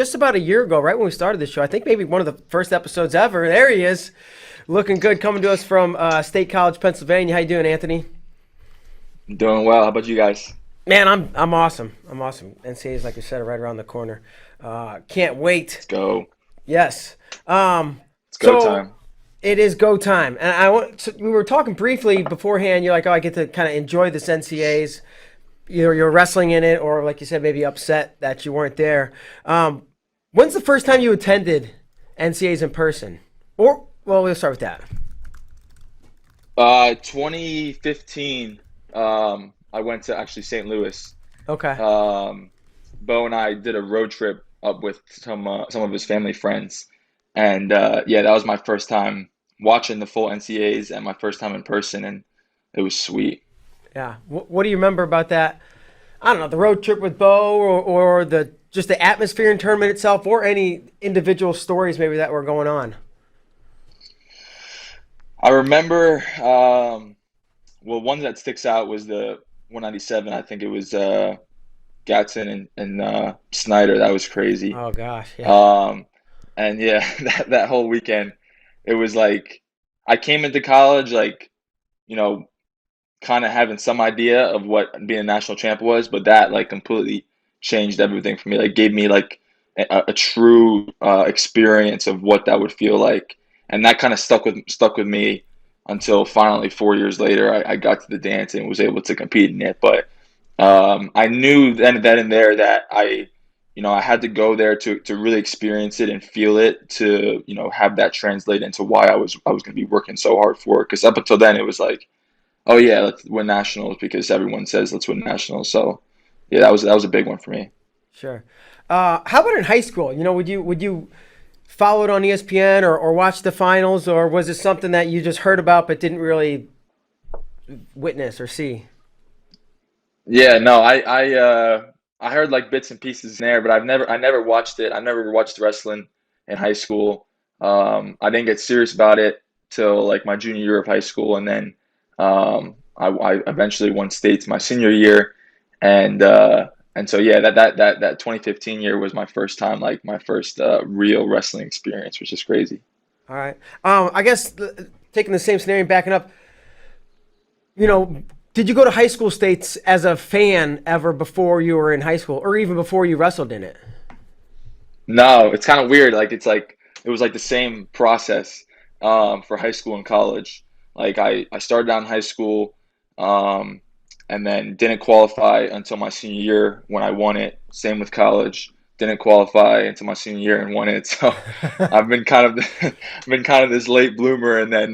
just about a year ago, right when we started this show. I think maybe one of the first episodes ever. There he is, looking good, coming to us from State College, Pennsylvania. How you doing, Anthony? Doing well. How about you guys? Man, I'm awesome. I'm awesome. NCAA is, like you said, right around the corner. Can't wait. Let's go. Yes. It's go So time. it is go time, and I want. So we were talking briefly beforehand. You're like, oh, I get to kind of enjoy this NCAA's. Either you're wrestling in it, or like you said, maybe upset that you weren't there. When's the first time you attended NCAA's in person? Or well, we'll start with that. 2015, I went to actually St. Louis. Okay. Um, Bo and I did a road trip up with some of his family friends, and yeah, that was my first time watching the full NCAs and my first time in person, and it was sweet. Yeah. What do you remember about that? I don't know, the road trip with Bo, or the just the atmosphere and tournament itself, or any individual stories maybe that were going on. I remember, well, one that sticks out was the 197. I think it was Gatson and Snyder. That was crazy. Oh gosh, yeah. Um, and yeah, that whole weekend, it was like I came into college like, you know, kind of having some idea of what being a national champ was, but that like completely changed everything for me. Like gave me like a true experience of what that would feel like, and that kind of stuck with me until finally 4 years later I got to the dance and was able to compete in it. But I knew then and there that I had to go there to really experience it and feel it to have that translate into why I was going to be working so hard for it. Because up until then it was like, oh yeah, let's win nationals because everyone says let's win nationals. So yeah, that was a big one for me. Sure. How about in high school? Would you follow it on ESPN, or watch the finals, or was it something that you just heard about but didn't really witness or see? Yeah, no, I heard like bits and pieces there, but I never watched it. I never watched wrestling in high school. I didn't get serious about it till like my junior year of high school, and then I eventually won states my senior year, and so yeah, that 2015 year was my first time, like my first real wrestling experience, which is crazy. All right. I guess taking the same scenario and backing up, you know, did you go to high school states as a fan ever before you were in high school, or even before you wrestled in it? No, it's kind of weird. Like it was like the same process for high school and college. Like I started out in high school, um, and then didn't qualify until my senior year when I won it. Same with college. Didn't qualify until my senior year and won it. So I've been kind of been kind of this late bloomer, and then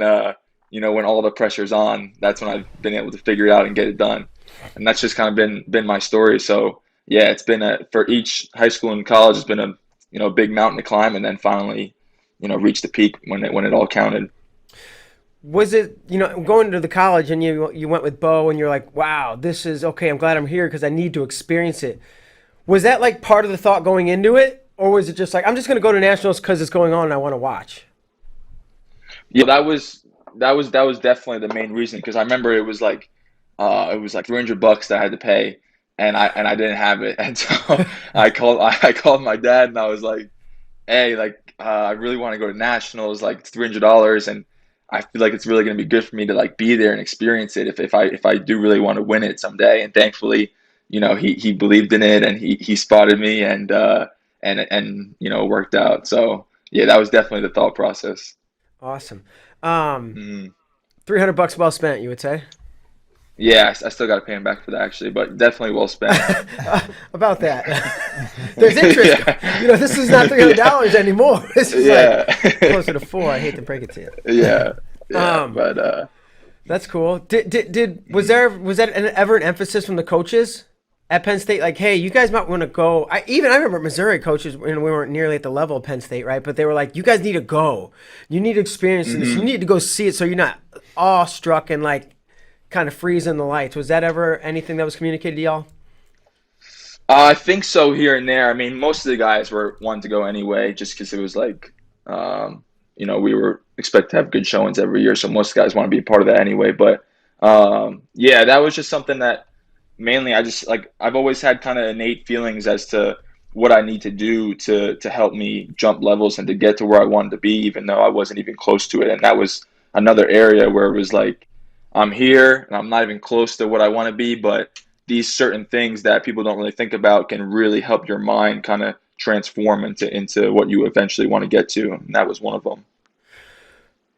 when all the pressure's on, that's when I've been able to figure it out and get it done. And that's just kind of been my story. So yeah, it's been for each high school and college, it's been a big mountain to climb, and then finally, reach the peak when it all counted. Was it, going to the college, and you went with Bo, and you're like, wow, this is okay. I'm glad I'm here because I need to experience it. Was that like part of the thought going into it, or was it just like, I'm just going to go to nationals because it's going on and I want to watch? Yeah, that was definitely the main reason because I remember it was like $300 that I had to pay, and I didn't have it, and so I called my dad and I was like, hey, like I really want to go to nationals, like it's $300, and I feel like it's really going to be good for me to like be there and experience it if I do really want to win it someday. And thankfully, he believed in it, and he spotted me, and it worked out. So yeah, that was definitely the thought process. Awesome. Um, Mm. 300 bucks well spent, you would say? Yeah, I still got to pay him back for that actually, but definitely well spent. About that. There's interest. Yeah, This is not yeah, $300 anymore. This is like yeah, closer to four. I hate to break it to you. yeah, yeah. Um, But that's cool. Did was that ever an emphasis from the coaches at Penn State? Like, hey, you guys might want to go. I remember Missouri coaches, and we weren't nearly at the level of Penn State, right? But they were like, you guys need to go. You need to experience this. You mhm. need to go see it, so you're not awestruck and like kind of freezing the lights. Was that ever anything that was communicated to y'all? I think so here and there. I mean, most of the guys were wanting to go anyway, just because it was like, we were expect to have good showings every year, so most guys want to be a part of that anyway. But yeah, that was just something that mainly I just like I've always had kind of innate feelings as to what I need to do to help me jump levels and to get to where I wanted to be, even though I wasn't even close to it. And that was another area where it was like, I'm here and I'm not even close to what I want to be, but these certain things that people don't really think about can really help your mind kind of transform into what you eventually want to get to. And that was one of them.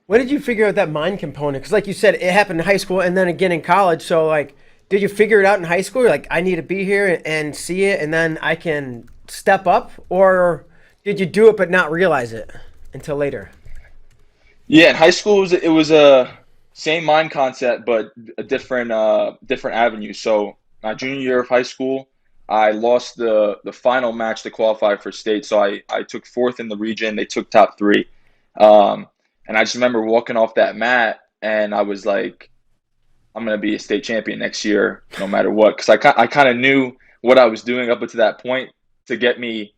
When did you figure out that mind component? Because, like you said, it happened in high school and then again in college. So, like, did you figure it out in high school? You're like, I need to be here and see it, and then I can step up, or did you do it but not realize it until later? Yeah, in high school it was a same mind concept, but a different avenue. So my junior year of high school, I lost the final match to qualify for state. So I took fourth in the region. They took top three, um, and I just remember walking off that mat, and I was like, I'm gonna be a state champion next year, no matter what, because I kind of knew what I was doing up until that point to get me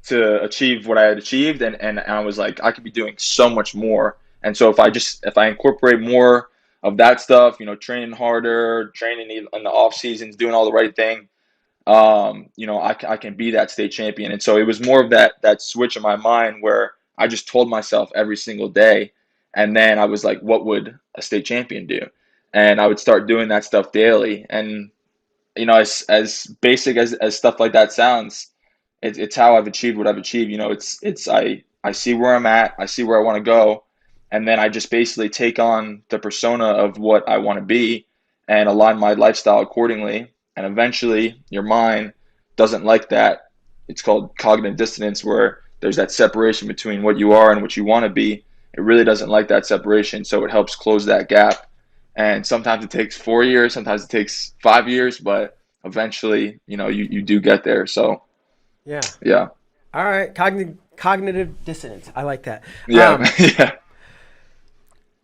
to achieve what I had achieved, and I was like, I could be doing so much more. And so if I incorporate more of that stuff, training harder, training in the off seasons, doing all the right thing, I can be that state champion. And so it was more of that switch in my mind where I just told myself every single day, and then I was like, what would a state champion do? And I would start doing that stuff daily. And as basic as stuff like that sounds, it's how I've achieved what I've achieved. I see where I'm at, I see where I want to go, and then I just basically take on the persona of what I want to be and align my lifestyle accordingly. And eventually, your mind doesn't like that. It's called cognitive dissonance, where there's that separation between what you are and what you want to be. It really doesn't like that separation, so it helps close that gap. And sometimes it takes 4 years, sometimes it takes 5 years, but eventually, you do get there. So Yeah. yeah, All right. Cognitive dissonance. I like that. yeah, yeah,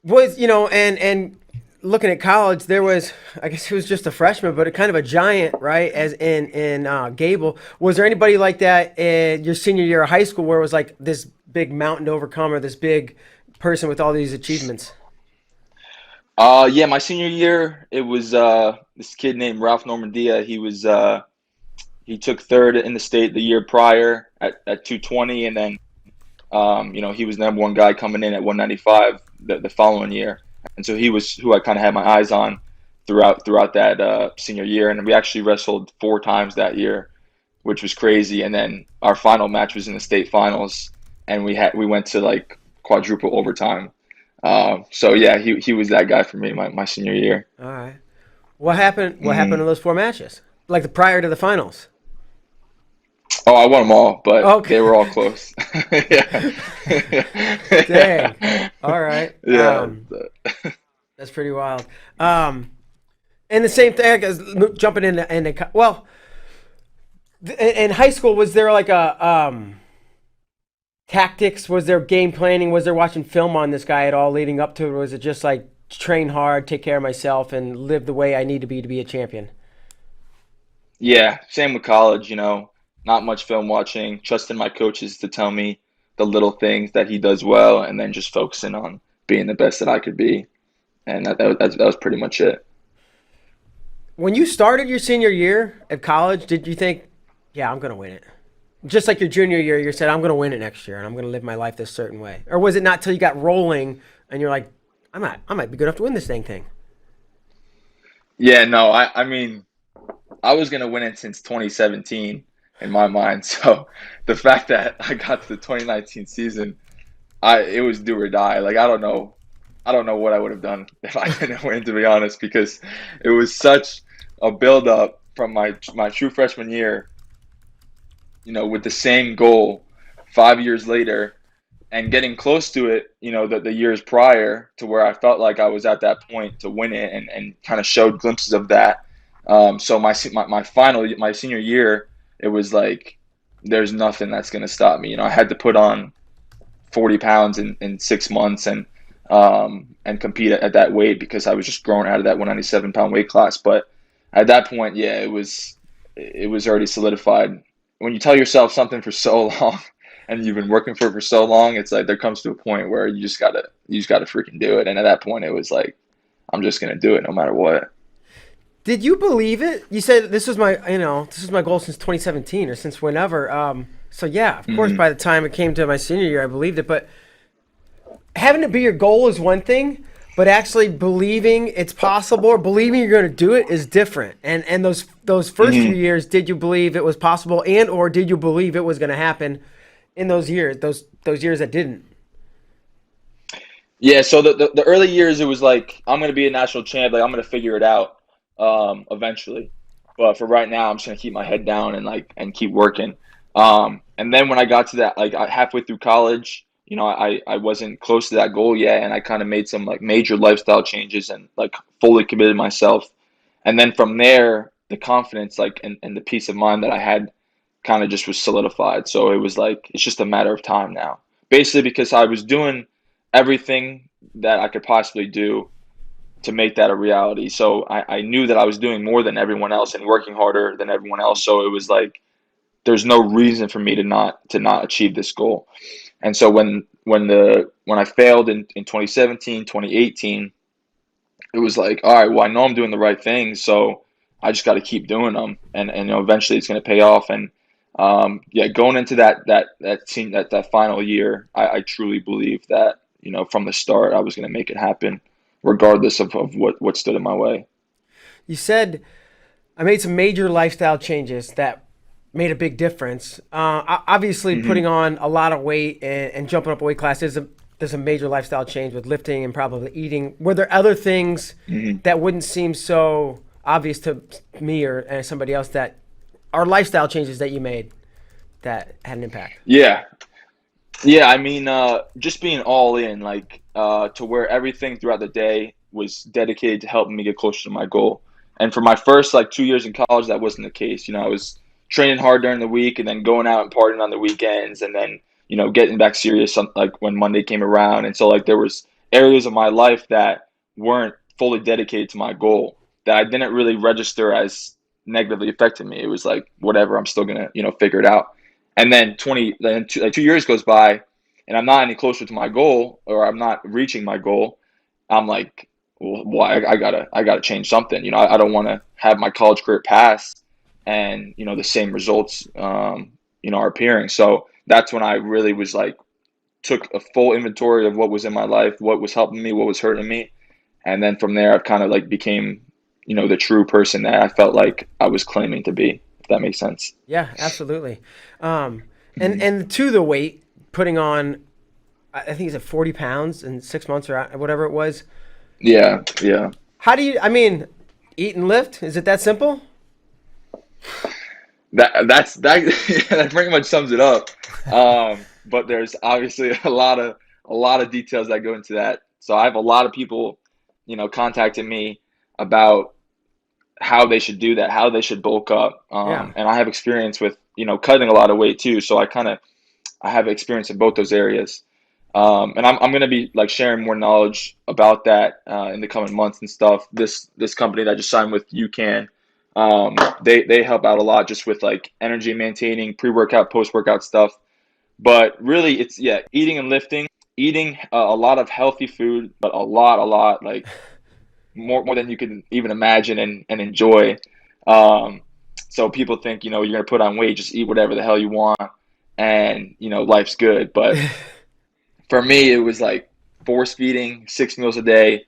Was and looking at college, there was, I guess he was just a freshman, but a kind of a giant, right? As in Gable. Was there anybody like that in your senior year of high school where it was like this big mountain to overcome, or this big person with all these achievements? yeah. My senior year, it was this kid named Ralph Normandia. He took third in the state the year prior at 220, and then he was the number one guy coming in at 195 the following year, and so he was who I kind of had my eyes on throughout that senior year, and we actually wrestled 4 times that year, which was crazy. And then our final match was in the state finals, and we went to like quadruple overtime. So yeah, he was that guy for me my senior year. All right. What happened? What happened in Mhm. those four matches? Like the prior to the finals. Oh, I won them all, but Okay. they were all close. Yeah. Dang. Yeah. All right. Yeah. That's pretty wild. And the same thing as jumping into well, in high school, was there like a tactics? Was there game planning? Was there watching film on this guy at all leading up to it? Or was it just like train hard, take care of myself, and live the way I need to be a champion? Yeah, same with college, not much film watching, trusting my coaches to tell me the little things that he does well, and then just focusing on being the best that I could be. And that was pretty much it. When you started your senior year at college, did you think, yeah, I'm going to win it? Just like your junior year, you said, I'm going to win it next year and I'm going to live my life this certain way. Or was it not till you got rolling and you're like, I might be good enough to win this dang thing? Yeah, no, I mean, I was gonna win it since 2017 in my mind. So the fact that I got to the 2019 season, it was do or die. Like I don't know what I would have done if I didn't win, to be honest, because it was such a build up from my true freshman year, with the same goal 5 years later and getting close to it, the years prior to where I felt like I was at that point to win it and kind of showed glimpses of that. So my senior year, it was like there's nothing that's going to stop me. I had to put on 40 pounds in 6 months and compete at that weight because I was just growing out of that 197-pound weight class. But at that point, yeah, it was already solidified. When you tell yourself something for so long and you've been working for it for so long, it's like there comes to a point where you just gotta freaking do it. And at that point, it was like I'm just gonna do it no matter what. Did you believe it? You said this was my goal since 2017 or since whenever. So yeah, of course, Hmm. by the time it came to my senior year, I believed it. But having it be your goal is one thing, but actually believing it's possible or believing you're going to do it is different. And those first few Hmm. years, did you believe it was possible, and or did you believe it was going to happen in those years, those years that didn't? Yeah, so the early years it was like I'm gonna be a national champ, like I'm gonna figure it out eventually. But for right now, I'm just gonna keep my head down and keep working. And then when I got to that halfway through college, I wasn't close to that goal yet, and I kind of made some like major lifestyle changes and like fully committed myself. And then from there, the confidence and the peace of mind that I had kind of just was solidified. So it was like it's just a matter of time now. Basically, because I was doing everything that I could possibly do to make that a reality. So I knew that I was doing more than everyone else and working harder than everyone else. So it was like there's no reason for me to not achieve this goal. And so when I failed in 2017, 2018, it was like, all right, well, I know I'm doing the right things, so I just got to keep doing them, and eventually it's going to pay off. And yeah, going into that final year, I truly believe that from the start I was going to make it happen, regardless of what stood in my way. You said I made some major lifestyle changes that made a big difference. Obviously, Hmm. putting on a lot of weight and jumping up a weight class there's a major lifestyle change with lifting and probably eating. Were there other things Hmm. that wouldn't seem so obvious to me or somebody else that are lifestyle changes that you made that had an impact? Yeah, yeah. I mean, just being all in, to where everything throughout the day was dedicated to helping me get closer to my goal. And for my first 2 years in college, that wasn't the case. I was training hard during the week and then going out and partying on the weekends, and then getting back serious when Monday came around. And so there was areas of my life that weren't fully dedicated to my goal that I didn't really register as negatively affecting me. It was like whatever, I'm still gonna figure it out. And then 2 years goes by, and I'm not any closer to my goal, or I'm not reaching my goal. I'm like, well, I gotta change something. I don't want to have my college career pass, and the same results, are appearing. So that's when I really was like, took a full inventory of what was in my life, what was helping me, what was hurting me, and then from there, I've kind of became, the true person that I felt like I was claiming to be. If that makes sense. Yeah, absolutely. Um, and Hmm. and to the weight, putting on, I think it's at 40 pounds in 6 months or whatever it was. Yeah, yeah. How do you? I mean, eat and lift? Is it that simple? That pretty much sums it up. But there's obviously a lot of details that go into that. So I have a lot of people, contacting me about how they should do that, how they should bulk up. Yeah. And I have experience with cutting a lot of weight too. So I have experience in both those areas. And I'm going to be sharing more knowledge about that in the coming months and stuff. This company that I just signed with, UCAN, um, they help out a lot just with energy maintaining, pre-workout, post-workout stuff. But really, it's yeah, eating and lifting, eating a lot of healthy food, but a lot, more than you can even imagine and enjoy. Um, so people think you're going to put on weight, just eat whatever the hell you want, and life's good. But for me, it was like force feeding 6 meals a day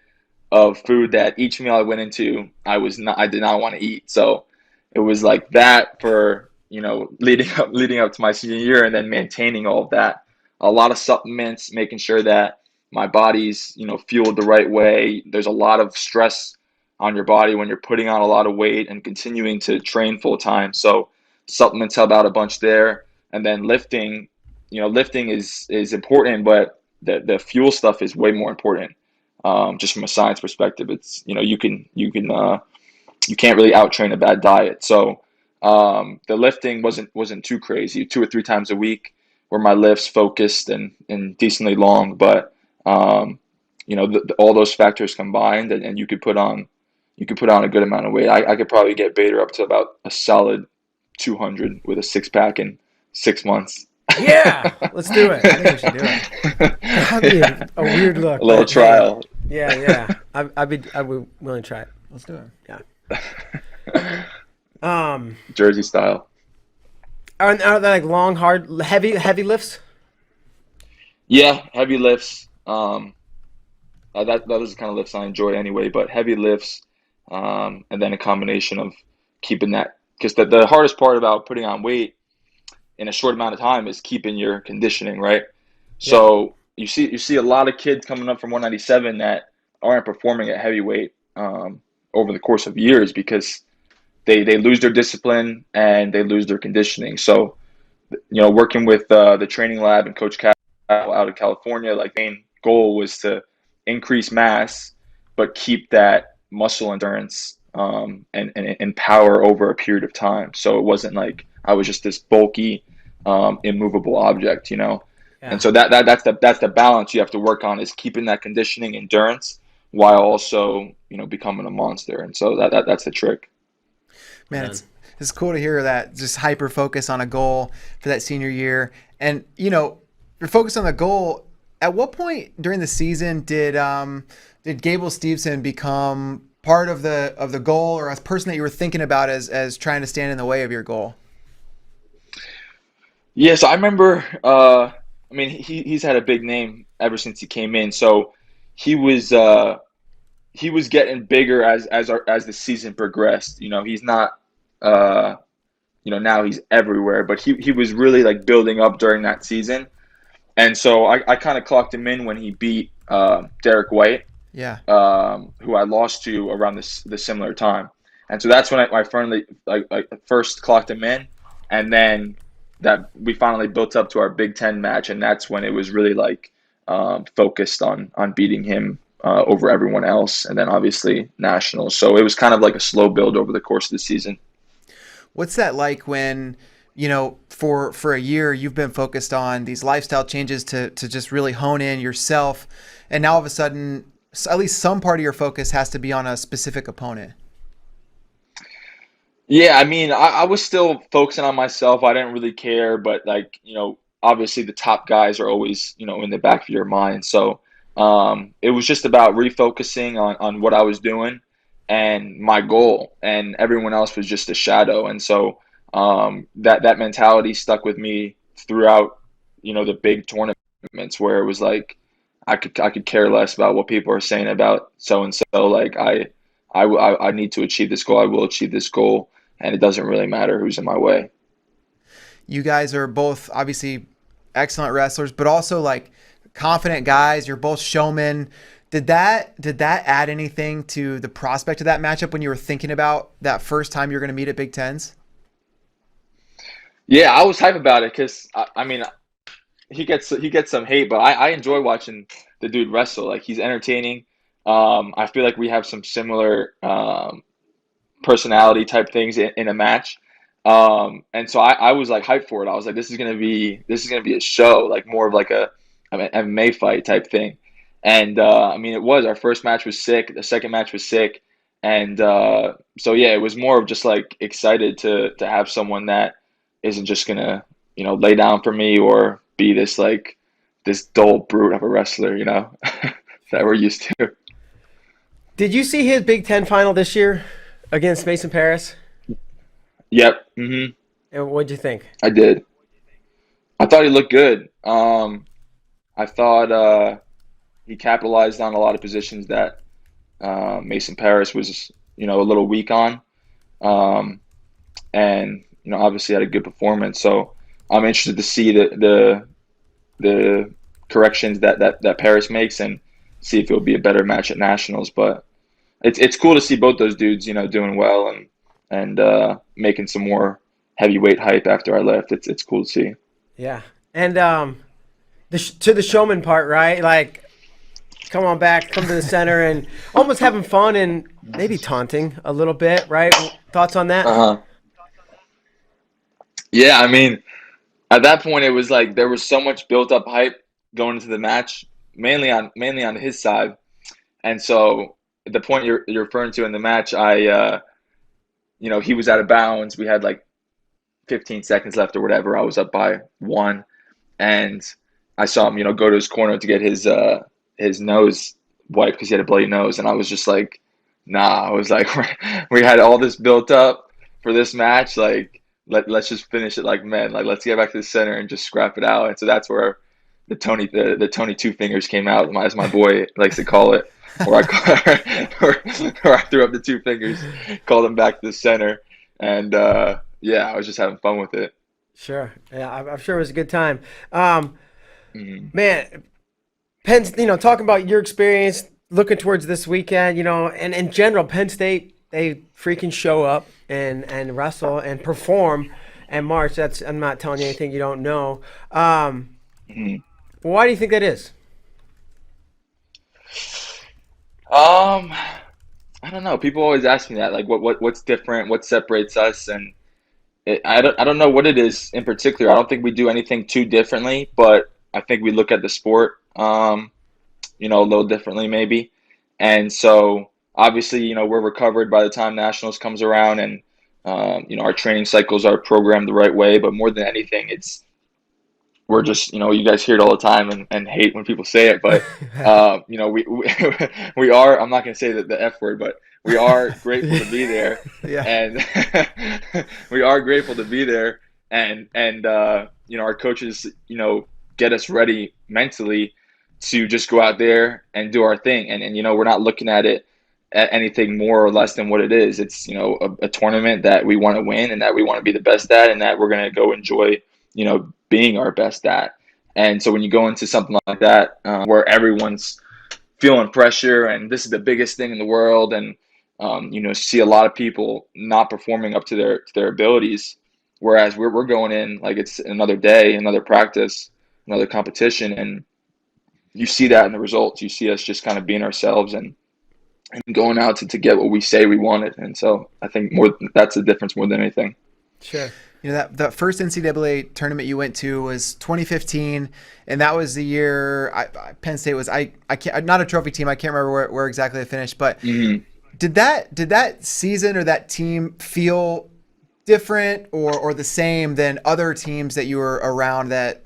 of food that each meal I went into, I did not want to eat. So it was like that for, leading up to my senior year, and then maintaining all of that. A lot of supplements, making sure that my body's, fueled the right way. There's a lot of stress on your body when you're putting on a lot of weight and continuing to train full time. So supplements help out a bunch there. And then lifting, lifting is important, but the fuel stuff is way more important. Just from a science perspective, it's you can't really out train a bad diet. So the lifting wasn't too crazy. 2 or 3 times a week were my lifts, focused and decently long. But all those factors combined, and you could put on a good amount of weight. I could probably get Bader up to about a solid 200 with a six pack in 6 months. Yeah, let's do it. I think we should do it. That'd be a weird A look, little but hey, trial. yeah, yeah. I'd be willing to try it. Let's do it. Yeah. Um, Jersey style. are they like long, hard, heavy lifts? Yeah, heavy lifts. That is the kind of lifts I enjoy anyway. But heavy lifts, and then a combination of keeping that, because the hardest part about putting on weight in a short amount of time is keeping your conditioning, right? Yeah, So you see a lot of kids coming up from 197 that aren't performing at heavyweight over the course of years because they lose their discipline and they lose their conditioning. So working with the training lab and Coach Cal out of California, like main goal was to increase mass, but keep that muscle endurance and power over a period of time. So it wasn't like I was just this bulky, immovable object, you know. And yeah. so that's the balance you have to work on, is keeping that conditioning endurance while also becoming a monster. And so that's the trick. Man, Man. it's cool to hear that, just hyper focus on a goal for that senior year. And you're focused on the goal. At what point during the season did Gable Steveson become part of the goal, or a person that you were thinking about as trying to stand in the way of your goal? Yes, I remember. I mean, he's had a big name ever since he came in. So he was uh, he was getting bigger as the season progressed. He's not. Uh, Now he's everywhere, but he was really like building up during that season. And so I kind of clocked him in when he beat Derek White, Yeah. who I lost to around the similar time. And so that's when I finally like first clocked him in, and then that we finally built up to our Big Ten match, and that's when it was really like focused on beating him over everyone else, and then obviously nationals. So it was kind of like a slow build over the course of the season. What's that like when, for a year you've been focused on these lifestyle changes to just really hone in yourself, and now all of a sudden at least some part of your focus has to be on a specific opponent? Yeah, I mean, I was still focusing on myself. I didn't really care, but like, obviously the top guys are always, in the back of your mind. So it was just about refocusing on what I was doing and my goal, and everyone else was just a shadow. And so that mentality stuck with me throughout, the big tournaments, where it was like I could care less about what people are saying about so and so. Like I need to achieve this goal. I will achieve this goal, and it doesn't really matter who's in my way. You guys are both obviously excellent wrestlers, but also like confident guys. You're both showmen. Did that add anything to the prospect of that matchup when you were thinking about that first time you're going to meet at Big Tens? Yeah, I was hype about it because I mean he gets some hate, but I enjoy watching the dude wrestle. Like, he's entertaining. I feel like we have some similar personality type things in a match. And so I was like hyped for it. I was like, this is gonna be a show, like more of like a MMA fight type thing. And I mean, it was, our first match was sick. The second match was sick. And so yeah, it was more of just like excited to have someone that isn't just gonna lay down for me or be this dull brute of a wrestler, that we're used to. Did you see his Big Ten final this year against Mason Paris? Yep. And what'd you think? I did. I thought he looked good. I thought he capitalized on a lot of positions that Mason Paris was, a little weak on, um, and obviously had a good performance. So I'm interested to see the corrections that Paris makes, and see if it'll be a better match at nationals. But it's cool to see both those dudes, doing well, and making some more heavyweight hype after I left. It's cool to see. Yeah, and to the showman part, right? Like, come on back, come to the center, and almost having fun and maybe taunting a little bit, right? Thoughts on that? Uh-huh. Yeah, I mean, at that point, it was like there was so much built up hype going into the match, mainly on his side. And so at the point you're referring to in the match, he was out of bounds. We had like 15 seconds left or whatever. I was up by one, and I saw him, go to his corner to get his nose wiped because he had a bloody nose, and I was just like, nah, I was like, we had all this built up for this match. Like, let's just finish it like men. Like, let's get back to the center and just scrap it out. And so that's where the Tony Two Fingers came out, as my boy likes to call it, where where I threw up the two fingers, called him back to the center, and yeah, I was just having fun with it. Sure. Yeah, I'm sure it was a good time. Mhm. Man, Penn, talking about your experience looking towards this weekend, and in general, Penn State, they freaking show up and wrestle and perform and march. I'm not telling you anything you don't know. Mhm. Why do you think that is? Um, I don't know. People always ask me that, like, what's different, what separates us, and I don't know what it is in particular. I don't think we do anything too differently, but I think we look at the sport, a little differently maybe. And so obviously, we're recovered by the time nationals comes around, and our training cycles are programmed the right way. But more than anything, we're just, you guys hear it all the time and hate when people say it, but we we are. I'm not going to say the F word, but we are grateful to be there, Yeah. and we are grateful to be there, and our coaches, get us ready mentally to just go out there and do our thing, and we're not looking at it at anything more or less than what it is. It's a tournament that we want to win and that we want to be the best at, and that we're going to go enjoy being our best at. And so when you go into something like that, where everyone's feeling pressure and this is the biggest thing in the world, and see a lot of people not performing up to their abilities, whereas we're going in like it's another day, another practice, another competition, and you see that in the results. You see us just kind of being ourselves and going out to get what we say we wanted. And so I think that's the difference more than anything. Sure. That first NCAA tournament you went to was 2015, and that was the year Penn State was I can't, not a trophy team. I can't remember where exactly they finished, but Mm-hmm. did that season or that team feel different or the same than other teams that you were around that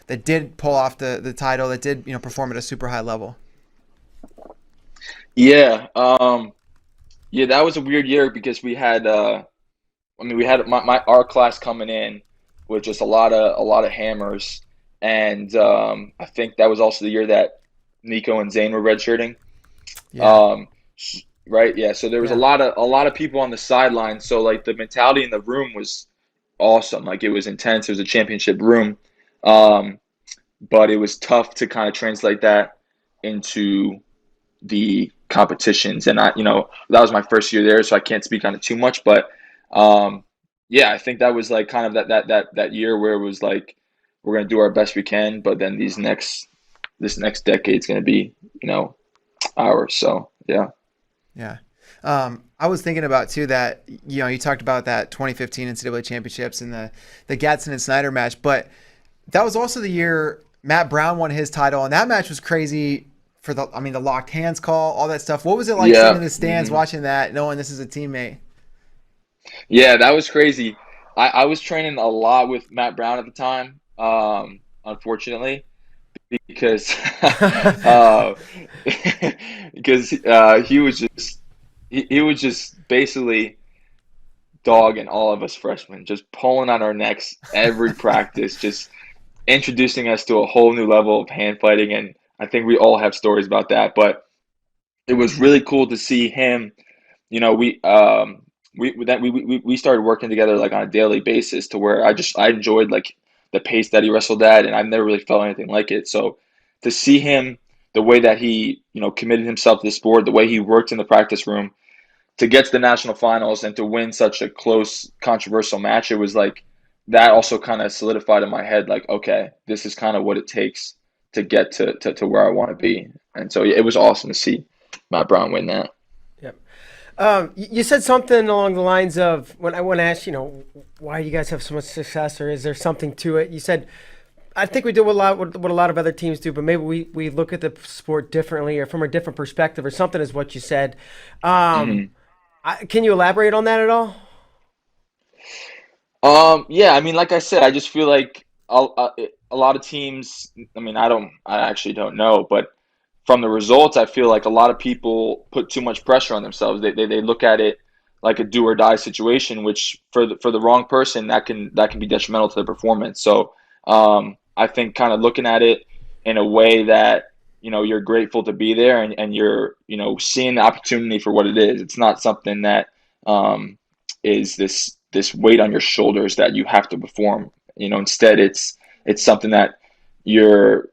that did pull off the title, that did perform at a super high level? Yeah. Yeah, that was a weird year because we had our class coming in with just a lot of hammers, and I think that was also the year that Nico and Zane were redshirting. Yeah, Um, right? Yeah. So there was a yeah, lot of people on the sideline. So like the mentality in the room was awesome. Like it was intense. It was a championship room, um, but it was tough to kind of translate that into the competitions. And that was my first year there, so I can't speak on it too much. But um, yeah, I think that was like kind of that year where it was like we're gonna do our best we can, but then this next decade's gonna be ours. So yeah. yeah. I was thinking about too that you talked about that 2015 NCAA championships and the Gadsden and Snyder match, but that was also the year Matt Brown won his title, and that match was crazy for the locked hands call, all that stuff. What was it like sitting Yeah. in the stands Hmm. watching that, knowing this is a teammate? Yeah, that was crazy. I was training a lot with Matt Brown at the time, unfortunately, because uh, because he was just basically dogging all of us freshmen, just pulling on our necks every practice, just introducing us to a whole new level of hand fighting, and I think we all have stories about that. But it was really cool to see him. You know, we started working together like on a daily basis to where I enjoyed like the pace that he wrestled at, and I've never really felt anything like it. So to see him, the way that he committed himself to the sport, the way he worked in the practice room to get to the national finals and to win such a close, controversial match, it was like that also kind of solidified in my head, like, okay, this is kind of what it takes to get to where I want to be. And so yeah, it was awesome to see Matt Brown win that. Yep. You said something along the lines of when I asked, why do you guys have so much success, or is there something to it? You said, I think we do what a lot of other teams do, but maybe we look at the sport differently or from a different perspective, or something is what you said. Um, Hmm. can you elaborate on that at all? Yeah, I mean, like I said, I just feel like a lot of teams. I mean, I actually don't know, but from the results, I feel like a lot of people put too much pressure on themselves. They look at it like a do or die situation, which for the wrong person that can be detrimental to the performance. So I think kind of looking at it in a way that you're grateful to be there, and you're seeing the opportunity for what it is. It's not something that is this weight on your shoulders that you have to perform. Instead it's something that you're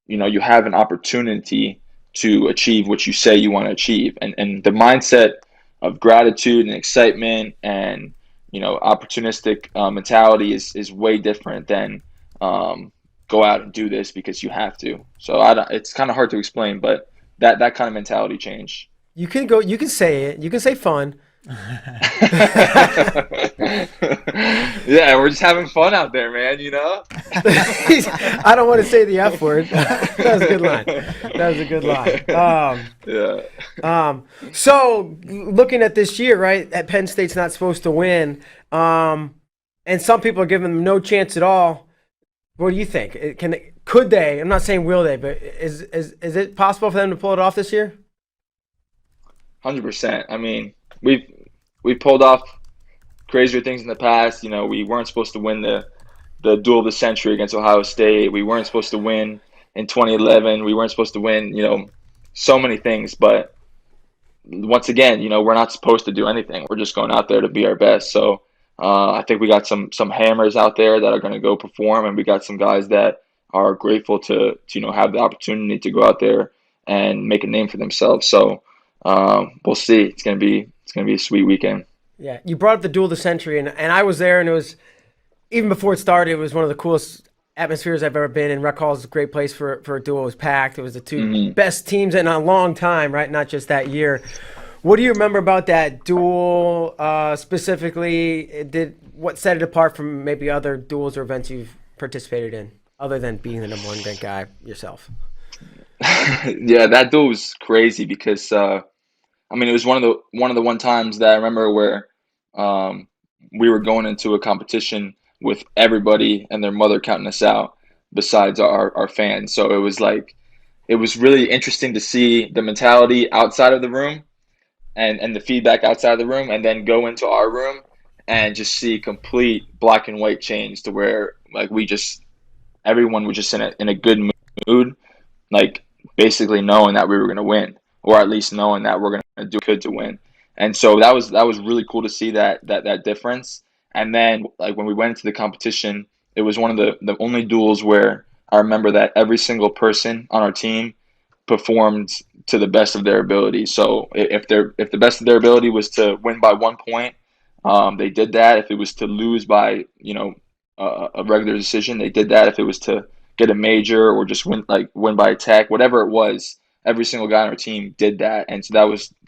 you have an opportunity to achieve what you say you want to achieve, and the mindset of gratitude and excitement and opportunistic mentality is way different than go out and do this because you have to. So it's kind of hard to explain, but that kind of mentality change. You can go. You can say it. You can say fun. Yeah, we're just having fun out there, man. I don't want to say the F word. That was a good line. That was a good line. Yeah. So looking at this year, right? At Penn State's not supposed to win, and some people are giving them no chance at all. What do you think? Could they? I'm not saying will they, but is it possible for them to pull it off this year? 100%. I mean, we pulled off crazier things in the past. We weren't supposed to win the duel of the century against Ohio State. We weren't supposed to win in 2011. We weren't supposed to win, so many things. But once again, we're not supposed to do anything. We're just going out there to be our best. So I think we got some hammers out there that are going to go perform, and we got some guys that are grateful to have the opportunity to go out there and make a name for themselves. So we'll see. It's gonna be a sweet weekend. Yeah, you brought up the duel of the century, and I was there, and it was, even before it started, it was one of the coolest atmospheres I've ever been in. Rec Hall is a great place for a duel. It was packed. It was the two best teams in a long time, right? Not just that year. What do you remember about that duel specifically? What set it apart from maybe other duels or events you've participated in, other than being the number one ranked guy yourself? Yeah, that duel was crazy because it was one of the times that I remember where we were going into a competition with everybody and their mother counting us out besides our fans. So it was really interesting to see the mentality outside of the room and the feedback outside of the room, and then go into our room and just see complete black and white change to where everyone was just in a good mood, like basically knowing that we were going to win, or at least knowing that we're going to do good to win. And so that was really cool to see that difference. And then when we went into the competition, it was one of the only duels where I remember that every single person on our team performed to the best of their ability. So if the best of their ability was to win by 1 point, they did that. If it was to lose by a regular decision, they did that. If it was to get a major or just win by a tech, whatever it was, every single guy on our team did that. And so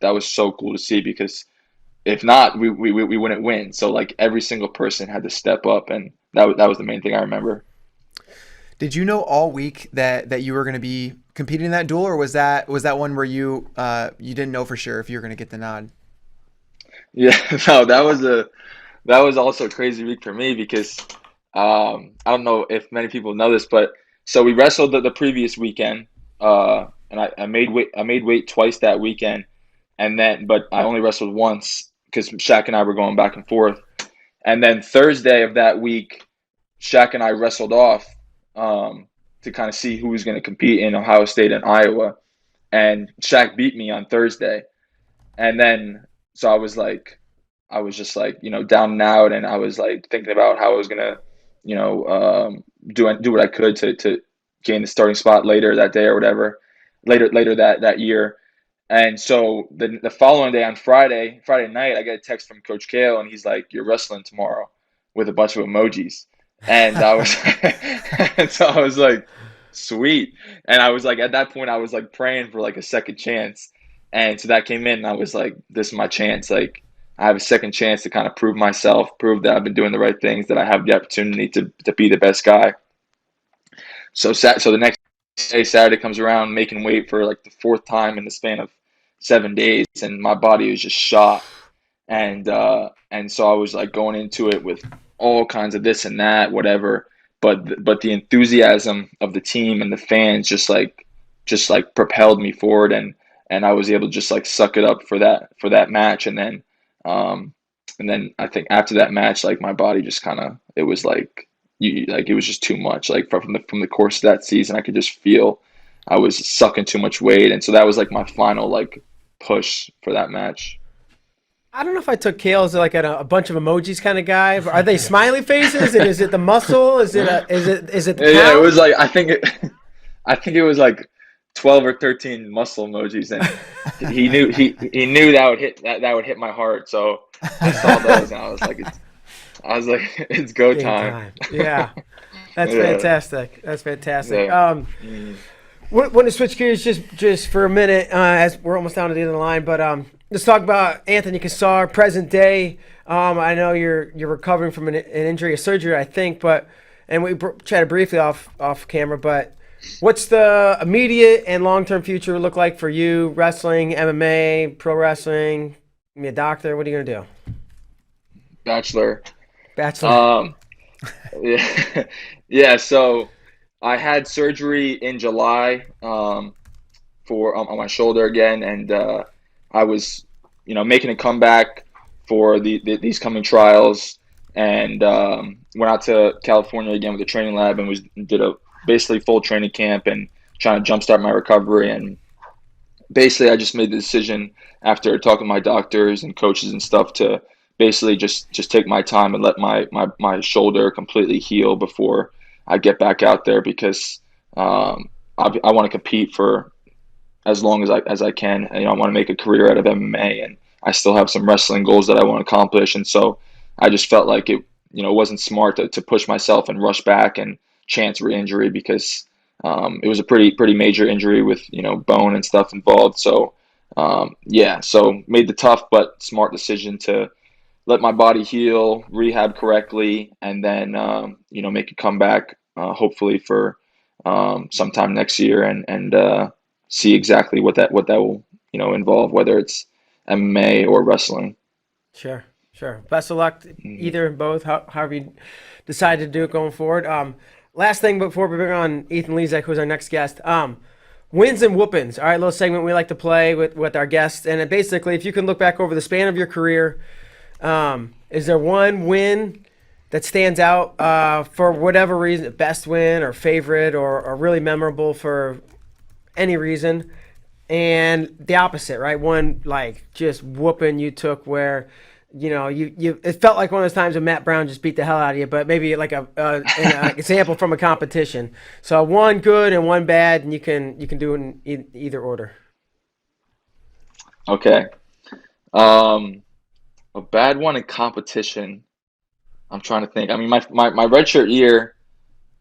that was so cool to see, because if not, we wouldn't win. So every single person had to step up, and that was the main thing I remember. Did you know all week that you were going to be competing in that duel, or was that one where you didn't know for sure if you were going to get the nod? Yeah, no, that was also a crazy week for me, because I don't know if many people know this, but so we wrestled the previous weekend, and I made weight twice that weekend, but I only wrestled once because Shaq and I were going back and forth. And then Thursday of that week, Shaq and I wrestled off to kind of see who was going to compete in Ohio State and Iowa. And Shaq beat me on Thursday. And then, so I was just down and out, and I was thinking about how I was going to, do what I could to gain the starting spot later that day or whatever, later that year. And so the following day, on Friday night, I get a text from Coach Kale, and he's like, "You're wrestling tomorrow," with a bunch of emojis. And I was like, sweet. And I was at that point, I was praying for a second chance. And so that came in, and I was like, this is my chance. I have a second chance to kind of prove myself, prove that I've been doing the right things, that I have the opportunity to be the best guy. So the next day, Saturday comes around, making weight for the fourth time in the span of 7 days, and my body was just shot. And so I was going into it with all kinds of this and that, whatever. But the enthusiasm of the team and the fans just just like propelled me forward, and I was able to just like suck it up for that match. And then I think after that match, like my body just kind of, it was like it was just too much. Like from the course of that season, I could just feel I was sucking too much weight, and so that was like my final like push for that match. I don't know if I took Kale as like a bunch of emojis kind of guy. Are they smiley faces? And is it the muscle? Is it the Yeah, it pound? was like I think it was like 12 or 13 muscle emojis, and he knew that would hit my heart. So I saw those, and I was like it's go Game time. time. Yeah, that's Yeah, fantastic. That's fantastic. yeah. Mm. Want to switch gears just for a minute as we're almost down to the end of the line, but let's talk about Anthony Cassar, present day. I know you're recovering from an injury, a surgery, I think, and we chatted briefly off camera, but what's the immediate and long-term future look like for you? Wrestling, MMA, pro wrestling? Be a doctor. What are you gonna do? Bachelor. Bachelor. Um, yeah, yeah. So I had surgery in July for on my shoulder again, and I was, making a comeback for these coming trials, and went out to California again with the training lab and did a basically full training camp and trying to jumpstart my recovery. And basically, I just made the decision after talking to my doctors and coaches and stuff to basically just take my time and let my shoulder completely heal before I get back out there, because I want to compete for as long as I can. And, I want to make a career out of MMA, and I still have some wrestling goals that I want to accomplish. And so I just felt like it wasn't smart to push myself and rush back and chance re-injury, because it was a pretty major injury with bone and stuff involved. So so made the tough but smart decision to let my body heal, rehab correctly, and then make a comeback, hopefully for sometime next year, and see exactly what that will involve, whether it's MMA or wrestling. Sure. Best of luck, either and both, however you decide to do it going forward. Last thing before we bring on Ethan Lizak, who's our next guest. Wins and whoopings. All right, little segment we like to play with our guests. And basically, if you can look back over the span of your career, is there one win that stands out for whatever reason, best win or favorite or really memorable for any reason? And the opposite, right? One like just whooping you took where you it felt like one of those times when Matt Brown just beat the hell out of you, but maybe like an example from a competition. So one good and one bad, and you can do it in either order. Okay. A bad one in competition. I'm trying to think. I mean, my redshirt year,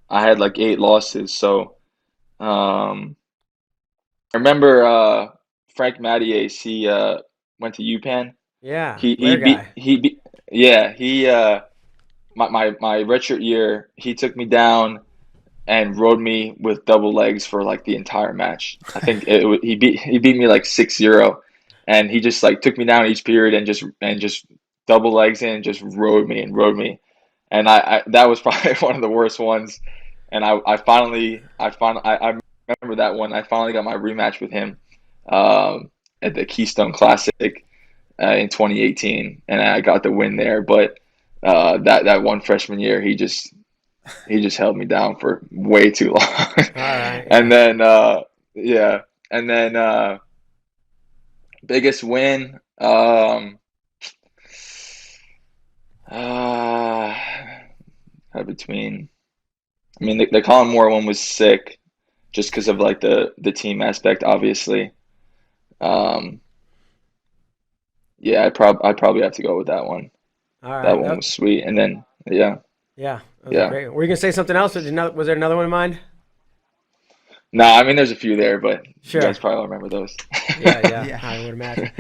I had like 8 losses. So I remember Frank Mattias. He went to UPenn. Yeah, He Blair beat guy. he beat yeah he my redshirt year, he took me down and rode me with double legs for like the entire match. I think he beat me like 6-0, and he just like took me down each period and just double legs in, just rode me, and I that was probably one of the worst ones. And I remember that one. I finally got my rematch with him at the Keystone Classic in 2018, and I got the win there. But that one freshman year, he just held me down for way too long. All right. And Yeah. then and then biggest win, uh, between. I mean, the Colin Moore one was sick, just because of like the team aspect, obviously. Um, yeah, I'd probably have to go with that one. All That right. one was sweet, and then yeah, Yeah, those are yeah. great. Were you gonna say something else? Was there another one in mind? No, I mean there's a few there, but you Sure. guys probably all remember those. Yeah, Yeah. I would imagine.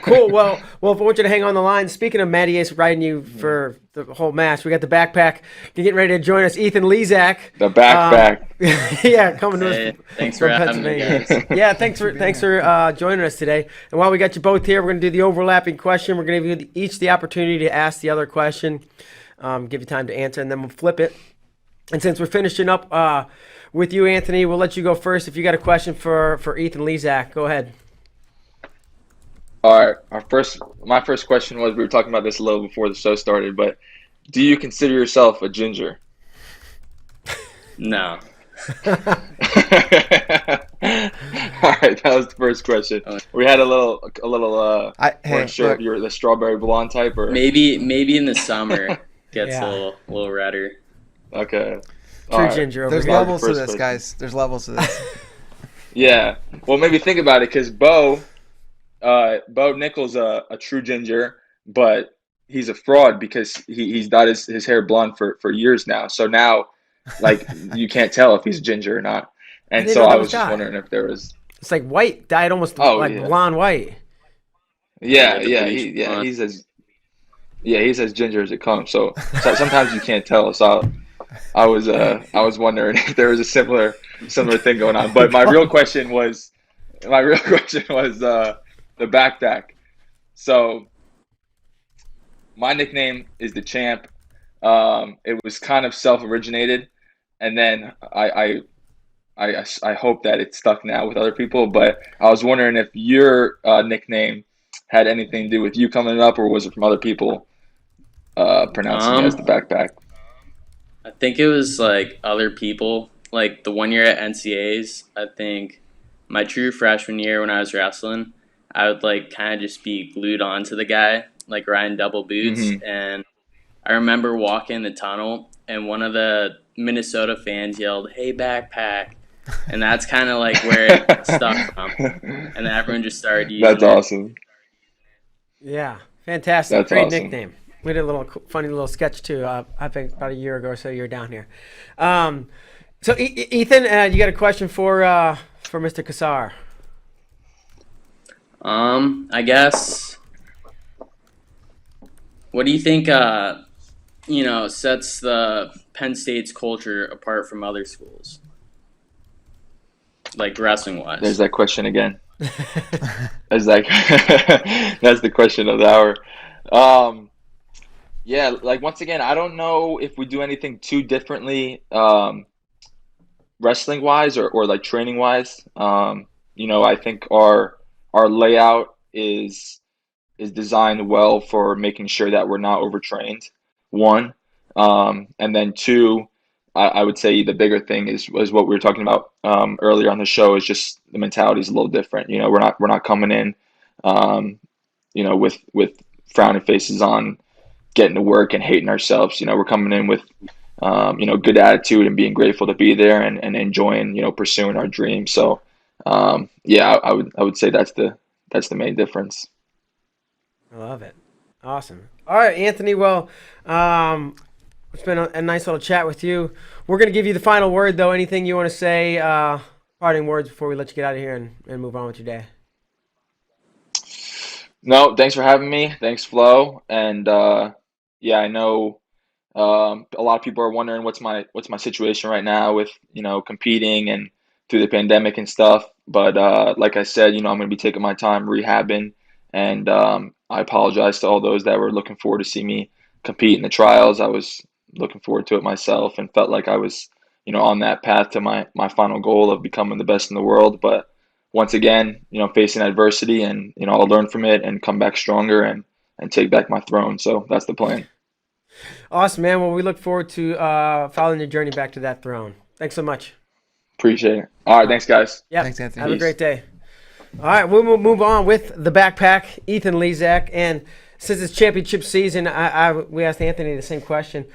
Cool. Well, if I want you to hang on the line, speaking of Matty Ace riding you for the whole match, we got the backpack. You're getting ready to join us, Ethan Lizak. The backpack. Yeah, coming to Hey, us thanks for from having me, Pennsylvania. guys. Yeah, thanks for joining us today. And while we got you both here, we're gonna do the overlapping question. We're gonna give you each the opportunity to ask the other question, give you time to answer, and then we'll flip it. And since we're finishing up with you, Anthony. We'll let you go first. If you got a question for Ethan Lizak, go ahead. All right. My first question was, we were talking about this a little before the show started, but do you consider yourself a ginger? No. All right, that was the first question. We had a little weren't sure if you were the strawberry blonde type or Maybe in the summer gets Yeah. a little redder. okay. True All right. ginger over There's here. levels to First this, question. guys. There's levels to this. Yeah. Well, maybe think about it, because Bo Nichols a true ginger, but he's a fraud because he's dyed his hair blonde for years now. So now, like, you can't tell if he's ginger or not. And didn't so know that I was was just dyed. wondering if there was. It's like white, dyed almost Oh, like yeah. blonde white. Yeah, the yeah, bleach blonde. he's as ginger as it comes. So sometimes you can't tell. So I was wondering if there was a similar thing going on. But my real question was the backpack. So my nickname is the Champ. It was kind of self-originated, and then I hope that it's stuck now with other people. But I was wondering if your nickname had anything to do with you coming up, or was it from other people pronouncing it as the backpack? I think it was like other people. Like the one year at NCAs, I think my true freshman year when I was wrestling, I would like kind of just be glued onto the guy, like riding double boots. Mhm. And I remember walking the tunnel, and one of the Minnesota fans yelled, "Hey, backpack." And that's kind of like where it stuck from. And then everyone just started using That's it. awesome. Yeah, fantastic. That's Great awesome. nickname. We did a little funny little sketch too. I think about a year ago or so. You were down here. So Ethan, you got a question for Mr. Cassar? I guess. What do you think? Sets the Penn State's culture apart from other schools, like wrestling wise? There's that question again. That's the question of the hour. Yeah, like, once again, I don't know if we do anything too differently, wrestling wise or like training wise. I think our layout is designed well for making sure that we're not overtrained. One, and then two, I would say the bigger thing is what we were talking about earlier on the show, is just the mentality is a little different. We're not coming in, with frowning faces on getting to work and hating ourselves. We're coming in with good attitude and being grateful to be there and enjoying pursuing our dreams. So I would say that's the main difference. I love it. Awesome. All right, Anthony. Well, it's been a nice little chat with you. We're going to give you the final word, though. Anything you want to say, parting words before we let you get out of here and move on with your day? No, thanks for having me. Thanks, Flo. And I know a lot of people are wondering what's my situation right now with competing and through the pandemic and stuff. But like I said, I'm going to be taking my time rehabbing, and I apologize to all those that were looking forward to see me compete in the trials. I was looking forward to it myself and felt like I was on that path to my final goal of becoming the best in the world. But once again, facing adversity, and I'll learn from it and come back stronger and take back my throne. So that's the plan. Awesome, man. Well, we look forward to following your journey back to that throne. Thanks so much. Appreciate it. All right, thanks, guys. Yeah. Thanks, Anthony. Have a Peace. great day. All right, we'll move on with the backpack, Ethan Lizak. And since it's championship season, we asked Anthony the same question.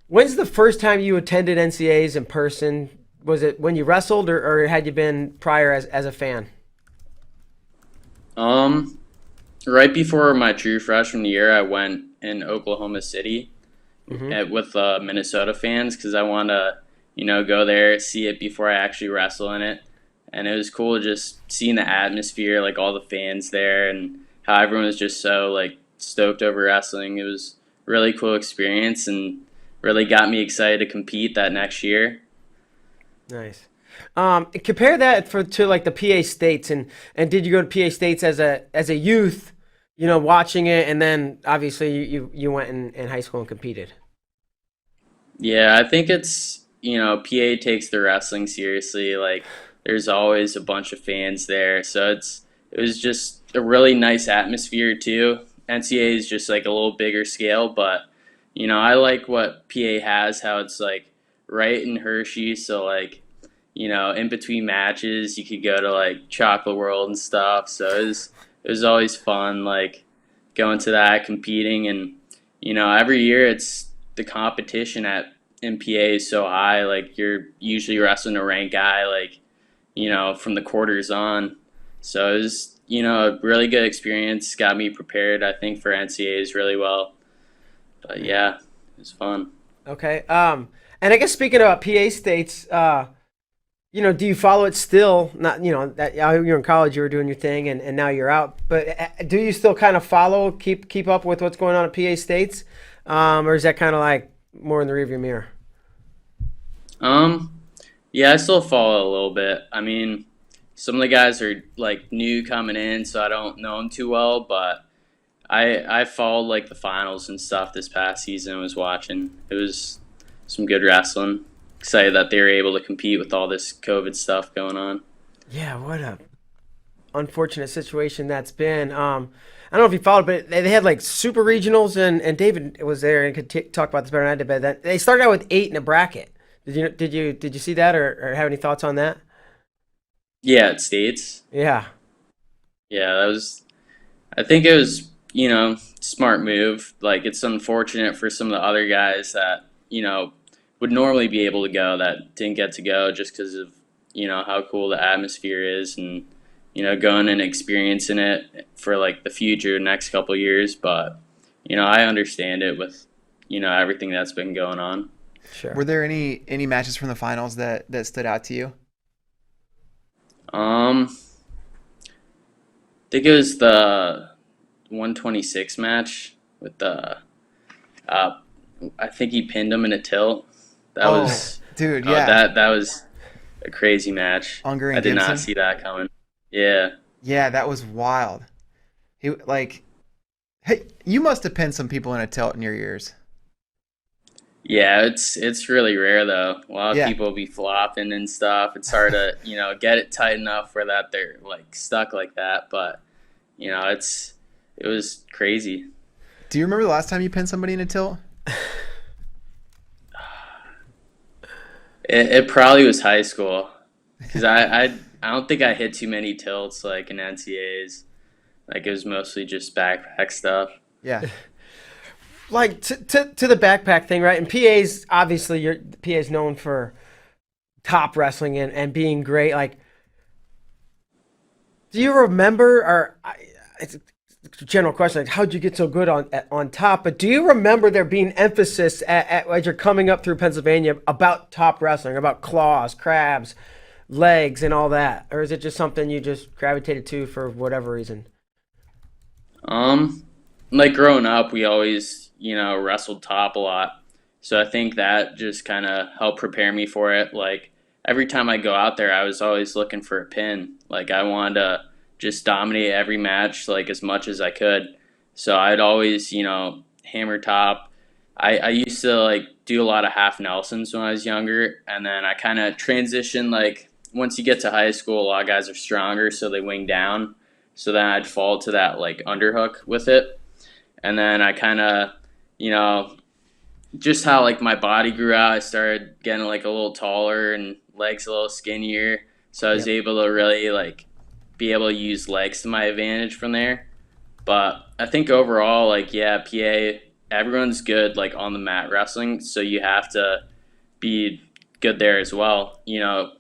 When's the first time you attended NCAAs in person? Was it when you wrestled, or had you been prior as a fan? Right before my true freshman year, I went in Oklahoma City with Minnesota fans because I want to, go there, see it before I actually wrestle in it. And it was cool just seeing the atmosphere, like all the fans there, and how everyone was just so like stoked over wrestling. It was a really cool experience and really got me excited to compete that next year. Nice. Compare that to like the PA States, and did you go to PA States as a youth, watching it, and then obviously you went in high school and competed? Yeah, I think it's, PA takes the wrestling seriously. Like, there's always a bunch of fans there, so it was just a really nice atmosphere too. NCAA is just like a little bigger scale, but I like what PA has, how it's like right in Hershey, so like in between matches you could go to like Chocolate World and stuff. So it was always fun, like going to that, competing, and every year it's the competition at MPA is so high. Like you're usually wrestling a ranked guy, like from the quarters on. So it was a really good experience. Got me prepared, I think, for NCAAs really well. But yeah, it was fun. Okay. And I guess speaking about PA states, do you follow it still? Not, that you're in college, you were doing your thing, and now you're out. But do you still kind of follow, keep up with what's going on at PA states, or is that kind of like more in the rearview mirror? Yeah, I still follow a little bit. I mean, some of the guys are like new coming in, so I don't know them too well. But I followed like the finals and stuff this past season. Was watching. It was some good wrestling. Excited that they were able to compete with all this COVID stuff going on. Yeah, what a unfortunate situation that's been. I don't know if you followed, but they had like super regionals, and David was there and could talk about this better than I did. But they started out with 8 in a bracket. Did you see that or have any thoughts on that? Yeah, it states. Yeah. Yeah, that was. I think it was smart move. Like it's unfortunate for some of the other guys that would normally be able to go that didn't get to go just because of how cool the atmosphere is, and going and experiencing it for like the future next couple of years. But I understand it with everything that's been going on. Sure. Were there any matches from the finals that stood out to you? I think it was the 126 match with the I think he pinned him in a tilt. That was dude, oh, yeah. that was a crazy match. Unger and I did not Gibson? see that coming. Yeah. Yeah, that was wild. He hey, you must have pinned some people in a tilt in your years. Yeah, it's really rare though. A lot of Yeah. people be flopping and stuff. It's hard to, get it tight enough for that they're like stuck like that, but it was crazy. Do you remember the last time you pinned somebody in a tilt? It probably was high school because I don't think I hit too many tilts like in NCAAs. Like it was mostly just backpack stuff. Yeah. Like to the backpack thing, right? And PA's obviously PA's known for top wrestling and being great. Like, do you remember? It's a general question. Like, how'd you get so good on top? But do you remember there being emphasis as you're coming up through Pennsylvania about top wrestling, about claws, crabs, legs, and all that, or is it just something you just gravitated to for whatever reason? Like growing up, we always, wrestled top a lot. So I think that just kind of helped prepare me for it. Like every time I go out there, I was always looking for a pin. Like I wanted to just dominate every match, like as much as I could. So I'd always, hammer top. I used to like do a lot of half Nelsons when I was younger. And then I kind of transitioned, like once you get to high school, a lot of guys are stronger, so they wing down. So then I'd fall to that like underhook with it. And then I kind of, just how like my body grew out, I started getting like a little taller and legs a little skinnier. So I was able to really like be able to use legs to my advantage from there. But I think overall, like, yeah, PA, everyone's good like on the mat wrestling. So you have to be good there as well,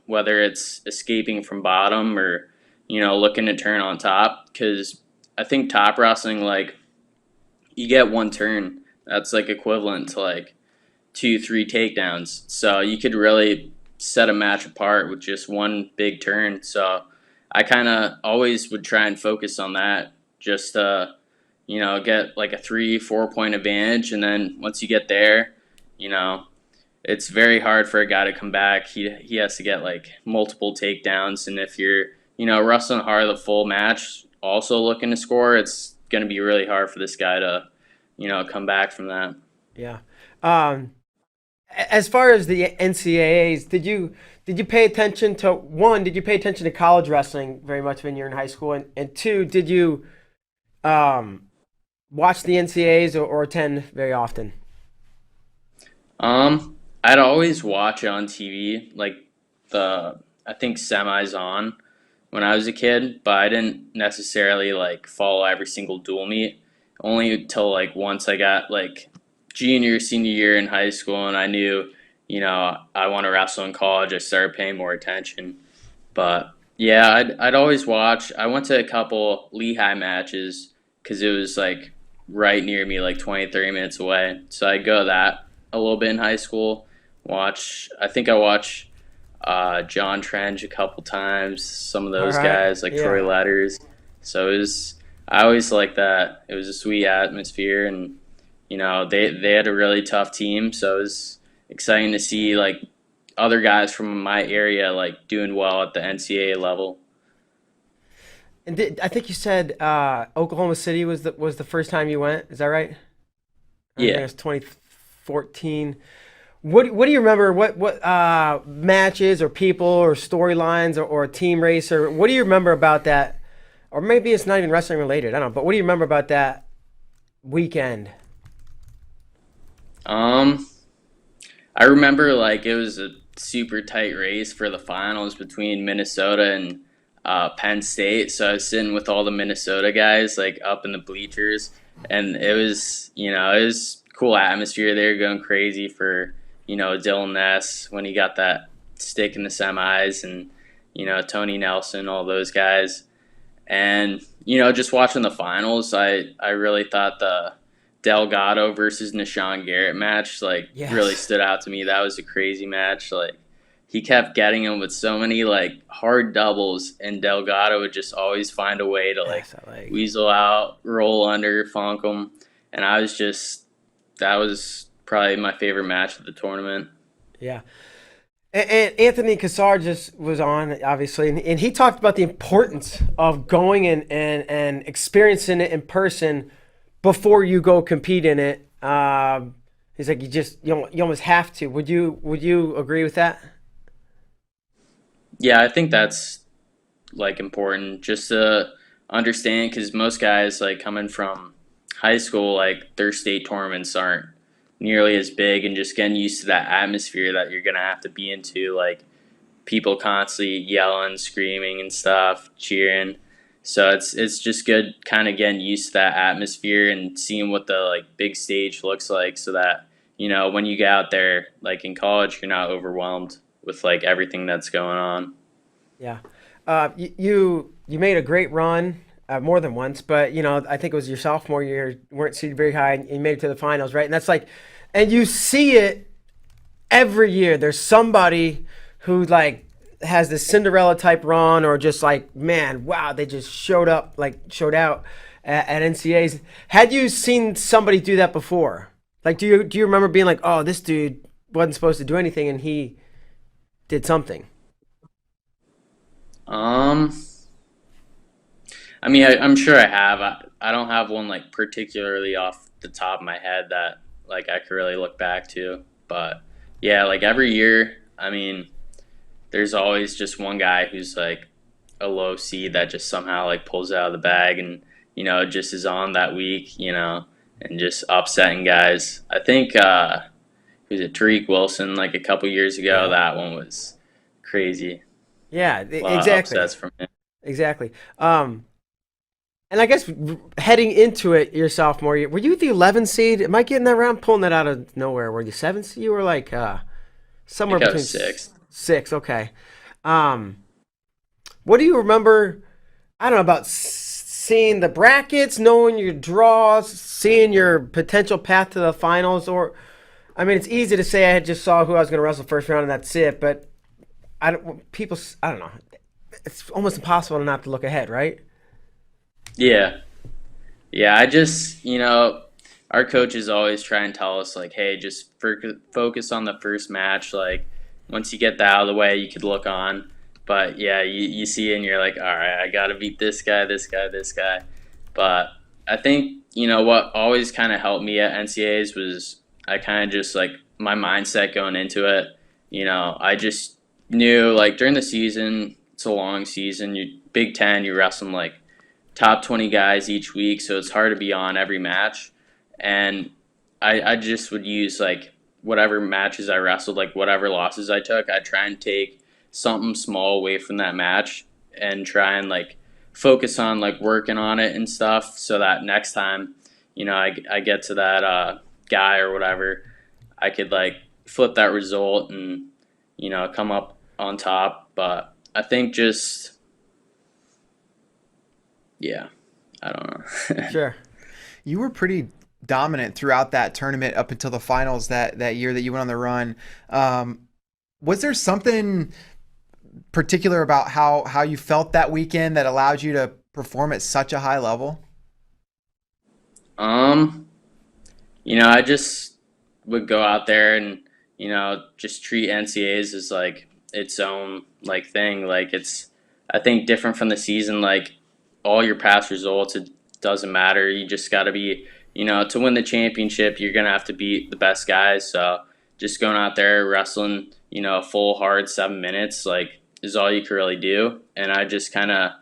whether it's escaping from bottom or, looking to turn on top. Because I think top wrestling, like, you get one turn. That's like equivalent to like 2-3 takedowns. So you could really set a match apart with just one big turn. So I kind of always would try and focus on that just to, get like a 3-4 point advantage. And then once you get there, it's very hard for a guy to come back. He has to get like multiple takedowns. And if you're, wrestling hard the full match, also looking to score, it's going to be really hard for this guy to, come back from that. Yeah. as far as the NCAAs, did you pay attention to one? Did you pay attention to college wrestling very much when you're in high school? And two, did you um, watch the NCAAs or attend very often? I'd always watch it on TV, like the I think semis on when I was a kid, but I didn't necessarily like follow every single dual meet. Only until like once I got like junior, senior year in high school, and I knew, I want to wrestle in college. I started paying more attention. But yeah, I'd always watch. I went to a couple Lehigh matches because it was like right near me, like 20, 30 minutes away. So I go that a little bit in high school. I think I watched John Trench a couple times, some of All those right. guys like Troy Yeah. Letters. So I always liked that. It was a sweet atmosphere, and they had a really tough team. So it was exciting to see like other guys from my area like doing well at the NCAA level. And I think you said Oklahoma City was the first time you went. Is that right? I think it Yeah. was 2014. What do you remember? What matches or people or storylines or a team race or what do you remember about that? Or maybe it's not even wrestling related. I don't know. But what do you remember about that weekend? Um, I remember like it was a super tight race for the finals between Minnesota and Penn State. So I was sitting with all the Minnesota guys like up in the bleachers, and it was cool atmosphere. They were going crazy for Dylan Ness when he got that stick in the semis, and Tony Nelson, all those guys. And just watching the finals, I really thought the Delgado versus Nashawn Garrett match like really Yes. stood out to me. That was a crazy match. Like he kept getting him with so many like hard doubles, and Delgado would just always find a way to like Yes, I like. weasel out, roll under, funk him. And that was probably my favorite match of the tournament. Yeah. And Anthony Cassar just was on, obviously, and he talked about the importance of going and experiencing it in person before you go compete in it. He's like, you almost have to. Would you agree with that? Yeah, I think that's like important just to understand because most guys like coming from high school, like their state tournaments aren't nearly as big, and just getting used to that atmosphere that you're gonna have to be into, like people constantly yelling, screaming, and stuff, cheering. So it's just good, kind of getting used to that atmosphere and seeing what the like big stage looks like, so that when you get out there, like in college, you're not overwhelmed with like everything that's going on. Yeah. You made a great run more than once, but I think it was your sophomore year. You weren't seated very high, and you made it to the finals, right? And that's like, and you see it every year. There's somebody who like has this Cinderella type run, or just like, man, wow, they just showed up, like showed out at NCAs. Had you seen somebody do that before? Like, do you remember being like, oh, this dude wasn't supposed to do anything, and he did something? Um, I mean, I'm sure I have. I don't have one like particularly off the top of my head that like I could really look back to. But yeah, like every year, I mean, there's always just one guy who's like a low seed that just somehow like pulls it out of the bag, and just is on that week, and just upsetting guys. I think who's it, Tariq Wilson, like a couple years ago, Yeah. that one was crazy. Yeah, A lot of exactly. upsets from him. Exactly. And I guess heading into it your sophomore year, were you the 11 seed? Am I getting that round? Pulling that out of nowhere. Were you 7 seed? You were like I somewhere think I between was sixth. six. Okay. Um, what do you remember? I don't know about seeing the brackets, knowing your draws, seeing your potential path to the finals, or I mean, it's easy to say I just saw who I was going to wrestle first round and that's it, but I don't know. It's almost impossible to not to look ahead, right? Yeah. Yeah, I just, our coaches always try and tell us, like, hey, just focus on the first match. Like, once you get that out of the way, you could look on. But yeah, you see it and you're like, all right, I got to beat this guy, this guy, this guy. But I think, what always kind of helped me at NCAs was I kind of just, like, my mindset going into it. I just knew like during the season, it's a long season. You Big Ten, you're wrestling like top 20 guys each week, so it's hard to be on every match. And I just would use like whatever matches I wrestled, like whatever losses I took, I'd try and take something small away from that match and try and like focus on like working on it and stuff so that next time, I get to that guy or whatever, I could like flip that result and, come up on top. But I think just, yeah, I don't know. Sure. You were pretty dominant throughout that tournament up until the finals that year that you went on the run. Was there something particular about how you felt that weekend that allowed you to perform at such a high level? I just would go out there and, just treat NCAs as like its own like thing. Like it's, I think, different from the season. Like all your past results, it doesn't matter. You just got to be, to win the championship, you're going to have to beat the best guys. So just going out there wrestling, a full hard 7 minutes, like is all you can really do. And I just I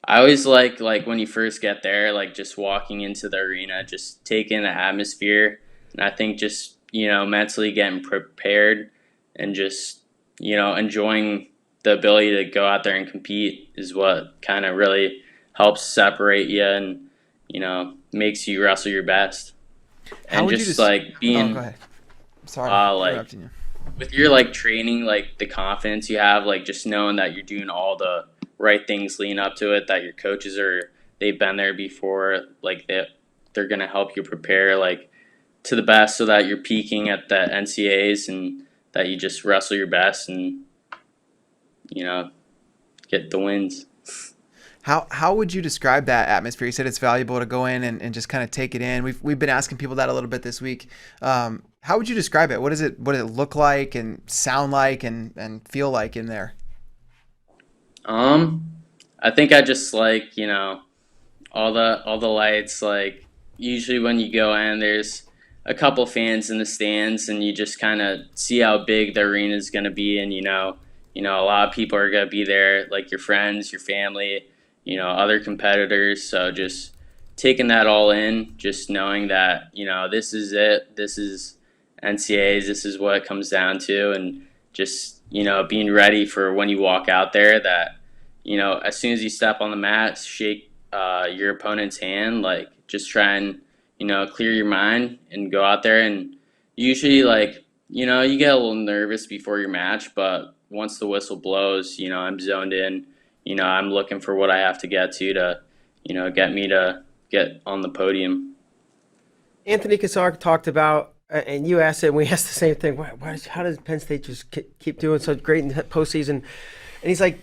always like when you first get there, like just walking into the arena, just taking the atmosphere. And I think just, mentally getting prepared and just, enjoying the ability to go out there and compete is what kind of really helps separate you and, makes you wrestle your best. How And would you just des- like being, Oh, go ahead. Sorry, like interrupting you. with your like training, like the confidence you have, like just knowing that you're doing all the right things leading up to it, that your coaches they've been there before, like they're gonna help you prepare like to the best so that you're peaking at the NCAs and that you just wrestle your best and get the wins. How would you describe that atmosphere? You said it's valuable to go in and just kind of take it in. We've been asking people that a little bit this week. How would you describe it? What does it look like and sound like and feel like in there? I think I just like, all the lights, like usually when you go in there's a couple fans in the stands and you just kind of see how big the arena is going to be, and a lot of people are going to be there, like your friends, your family, other competitors. So just taking that all in, just knowing that, this is it, this is NCAs, this is what it comes down to, and just, being ready for when you walk out there that, as soon as you step on the mat, shake your opponent's hand, like just try and, clear your mind and go out there. And usually, like, you get a little nervous before your match, but once the whistle blows, I'm zoned in, I'm looking for what I have to get to, get me to get on the podium. Anthony Cassar talked about, and you asked it, and we asked the same thing. How does Penn State just keep doing so great in the postseason? And he's like,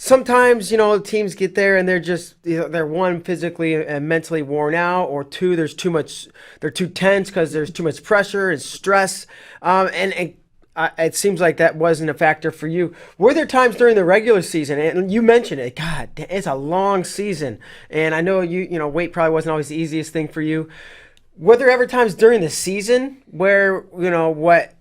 sometimes, teams get there and they're just, they're one, physically and mentally worn out, or two, they're too tense because there's too much pressure and stress. It seems like that wasn't a factor for you. Were there times during the regular season, and you mentioned it, God, it's a long season, and I know weight probably wasn't always the easiest thing for you. Were there ever times during the season where, what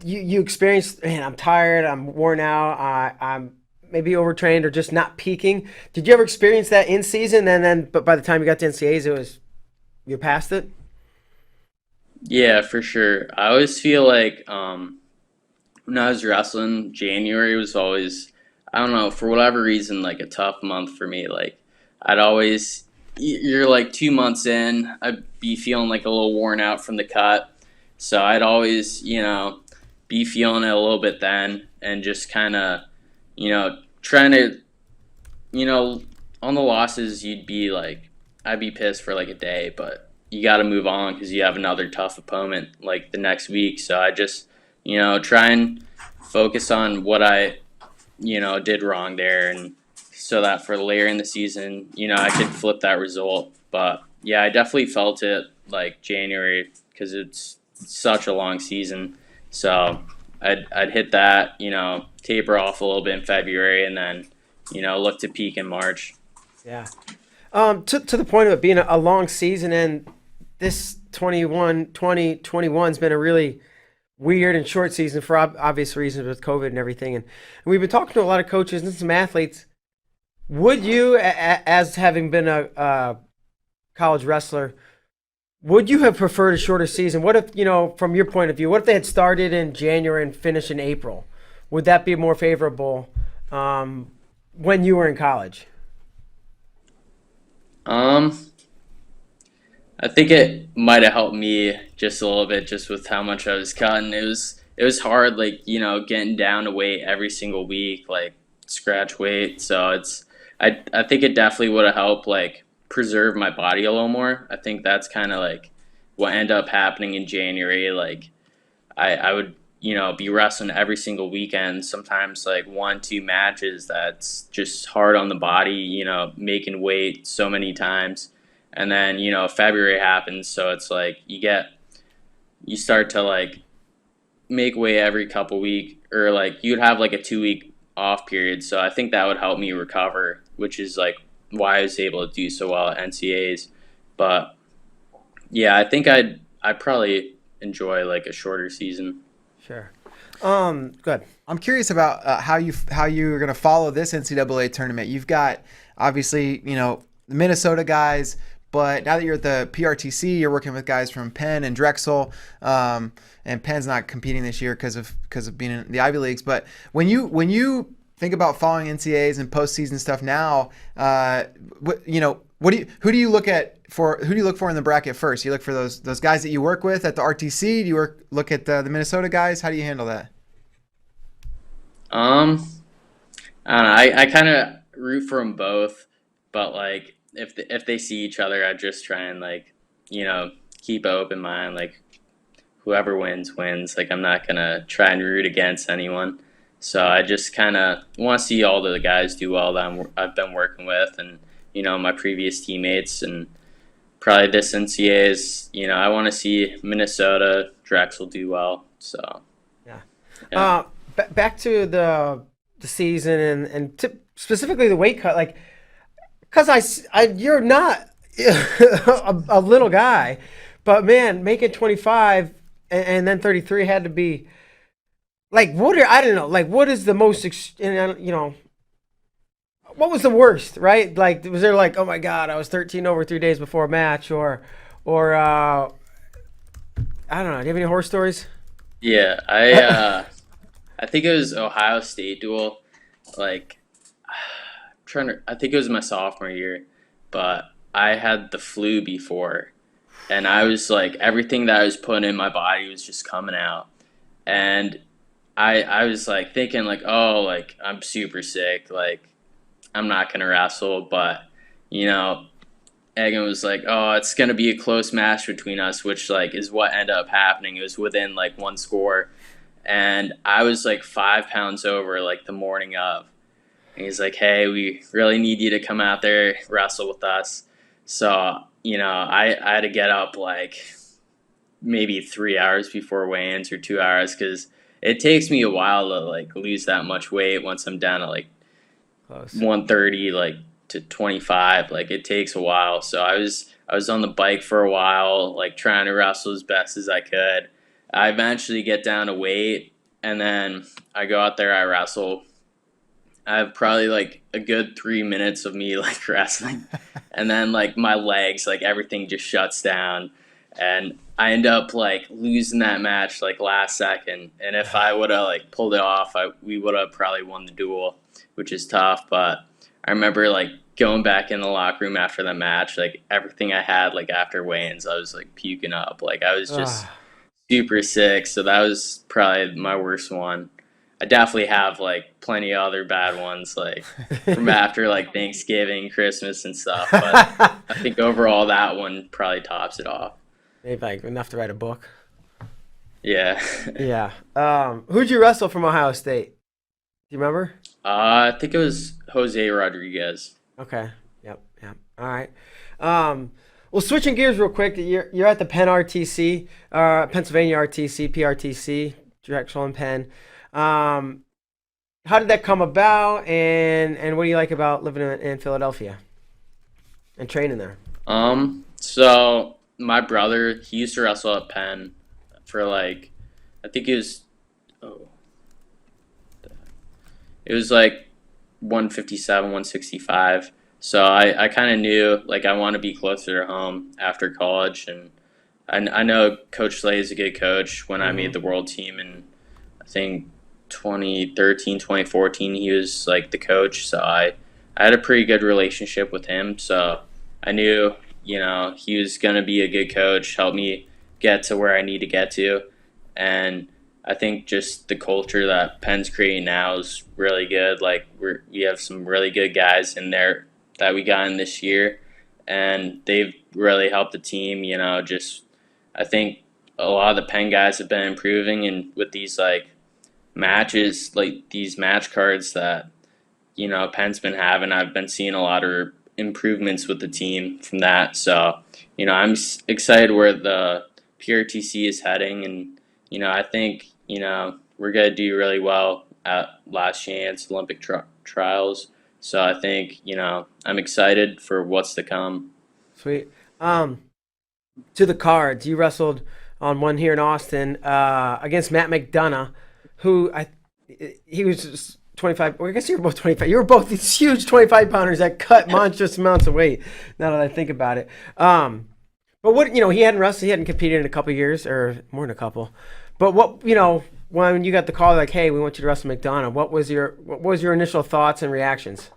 you experienced, man, I'm tired, I'm worn out, I'm maybe overtrained or just not peaking? Did you ever experience that in season, but by the time you got to NCAAs, you're past it? Yeah, for sure. I always feel like when I was wrestling, January was always, I don't know, for whatever reason, like a tough month for me. Like I'd always, you're like 2 months in, I'd be feeling like a little worn out from the cut. So I'd always, be feeling it a little bit then and just kind of, trying to, on the losses, you'd be like, I'd be pissed for like a day, but you got to move on because you have another tough opponent like the next week. So I just, try and focus on what I, did wrong there, and so that for later in the season, I could flip that result. But yeah, I definitely felt it like January because it's such a long season. So I'd hit that, taper off a little bit in February, and then, look to peak in March. Yeah. To the point of it being a long season, and this 2021's been a really weird and short season for obvious reasons with COVID and everything. And we've been talking to a lot of coaches and some athletes. Would you, as having been a college wrestler, would you have preferred a shorter season? What if, from your point of view, what if they had started in January and finished in April? Would that be more favorable when you were in college? I think it might have helped me just a little bit, just with how much I was cutting. It was hard, getting down to weight every single week, scratch weight. So I think it definitely would have helped preserve my body a little more. I think that's kind of what ended up happening in January. I would be wrestling every single weekend, sometimes 1-2 matches. That's just hard on the body, making weight so many times. And then, February happens, so it's you start to make weight every couple weeks, or you'd have a 2-week off period. So I think that would help me recover, which is why I was able to do so well at NCAAs. But yeah, I think I'd probably enjoy a shorter season. Sure. Good. I'm curious about how you're going to follow this NCAA tournament. You've got obviously the Minnesota guys, but now that you're at the PRTC, you're working with guys from Penn and Drexel, and Penn's not competing this year because of being in the Ivy Leagues. But when you think about following NCAAs and postseason stuff now, who do you look for in the bracket first? You look for those guys that you work with at the RTC. Do you look at the Minnesota guys? How do you handle that? I don't know. I kind of root for them both, but if they see each other, I just try and keep an open mind. Whoever wins. I'm not gonna try and root against anyone. So I just kind of want to see all the guys do well that I've been working with, and my previous teammates, and probably this NCAA's. I want to see Minnesota, Drexel do well. So yeah. Back to the season and specifically the weight cut, because you're not a little guy, but man, making 25 and then 33 had to be I don't know, what is the most, what was the worst, right? Was there oh my God, I was 13 over 3 days before a match, or I don't know. Do you have any horror stories? Yeah, I think it was Ohio State Duel. I think it was my sophomore year, but I had the flu before, and I was everything that I was putting in my body was just coming out, and I was thinking I'm super sick, I'm not gonna wrestle, but Egan was oh, it's gonna be a close match between us, which is what ended up happening. It was within one score, and I was 5 pounds over the morning of. And he's hey, we really need you to come out there, wrestle with us. So, I had to get up maybe 3 hours before weigh-ins, or 2 hours, because it takes me a while to lose that much weight once I'm down to Close. 130 to 25. It takes a while. So I was on the bike for a while, trying to wrestle as best as I could. I eventually get down to weight, and then I go out there, I wrestle. I have probably a good 3 minutes of me wrestling, and then my legs, everything just shuts down, and I end up losing that match last second. And if I would have pulled it off, we would have probably won the duel, which is tough. But I remember going back in the locker room after the match, everything I had after weigh-ins, I was puking up. I was just super sick. So that was probably my worst one. I definitely have plenty of other bad ones from after Thanksgiving, Christmas, and stuff. But I think overall that one probably tops it off. Maybe enough to write a book. Yeah. Yeah. Who'd you wrestle from Ohio State? Do you remember? I think it was Jose Rodriguez. Okay. Yep. All right. Well, switching gears real quick, you're at the Penn RTC, Pennsylvania RTC, PRTC, Drexel and Penn. How did that come about, and what do you like about living in Philadelphia and training there? So my brother, he used to wrestle at Penn for like, I think oh, it was like 157, 165. So I kind of knew like I want to be closer to home after college, and I know Coach Slay is a good coach. When I made the world team in, I think 2013, 2014, he was like the coach. So I had a pretty good relationship with him. So I knew, he was going to be a good coach, help me get to where I need to get to. And I think just the culture that Penn's creating now is really good. Like we have some really good guys in there that we got in this year, and they've really helped the team. Just I think a lot of the Penn guys have been improving, and with these like matches, like these match cards that Penn's been having, I've been seeing a lot of improvements with the team from that. So I'm excited where the PRTC is heading, and I think we're gonna do really well at Last Chance Olympic trials. So I think I'm excited for what's to come. Sweet. To the cards, you wrestled on one here in Austin against Matt McDonough, who he was just 25. Well, I guess you were both 25. You were both these huge 25 pounders that cut monstrous amounts of weight. Now that I think about it, but what he hadn't wrestled, he hadn't competed in a couple years or more than a couple. But what when you got the call like, hey, we want you to wrestle McDonough, what was your initial thoughts and reactions?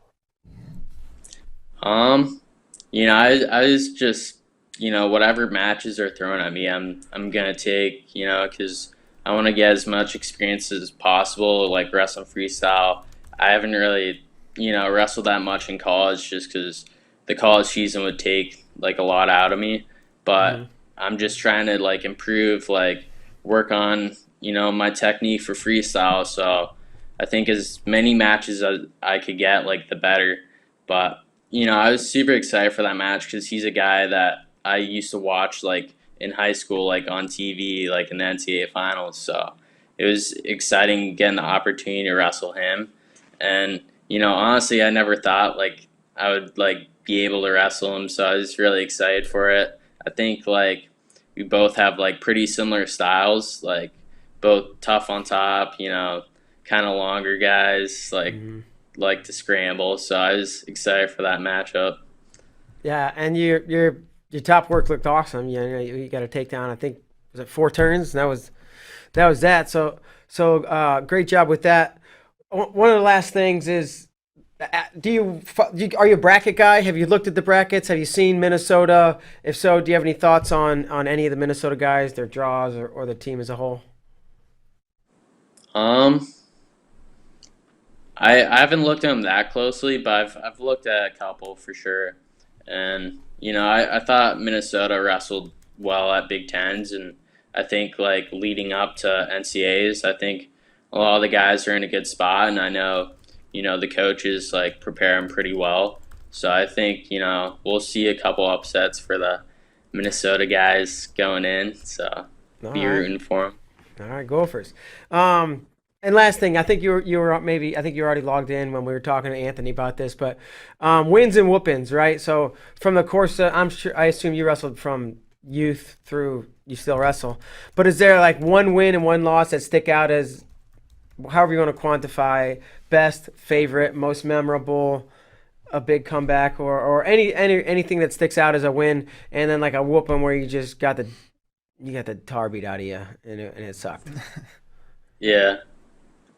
I was just, whatever matches are thrown at me, I'm gonna take, because I want to get as much experience as possible, like wrestling freestyle. I haven't really, wrestled that much in college just because the college season would take like a lot out of me. But I'm just trying to like improve, like work on, my technique for freestyle. So I think as many matches as I could get, like the better. But I was super excited for that match because he's a guy that I used to watch like in high school, like on TV, like in the NCAA finals. So it was exciting getting the opportunity to wrestle him. And, honestly, I never thought like I would like be able to wrestle him. So I was really excited for it. I think like we both have like pretty similar styles, like both tough on top, kind of longer guys, like to scramble. So I was excited for that matchup. Yeah, and your top work looked awesome. You got a takedown. I think was it 4 turns. And that was that. So great job with that. One of the last things is, are you a bracket guy? Have you looked at the brackets? Have you seen Minnesota? If so, do you have any thoughts on any of the Minnesota guys, their draws, or the team as a whole? I haven't looked at them that closely, but I've looked at a couple for sure. And I thought Minnesota wrestled well at Big Tens, and I think like leading up to NCAAs, I think a lot of the guys are in a good spot, and I know the coaches like prepare them pretty well. So I think we'll see a couple upsets for the Minnesota guys going in. So be rooting for them. All right, Gophers. And last thing, I think you were maybe, I think you already logged in when we were talking to Anthony about this, but wins and whoopings, right? So from the course, I assume you wrestled from youth through, you still wrestle, but is there like one win and one loss that stick out as, however you want to quantify, best, favorite, most memorable, a big comeback, or anything that sticks out as a win, and then like a whooping where you just got the tar beat out of you and it sucked? Yeah.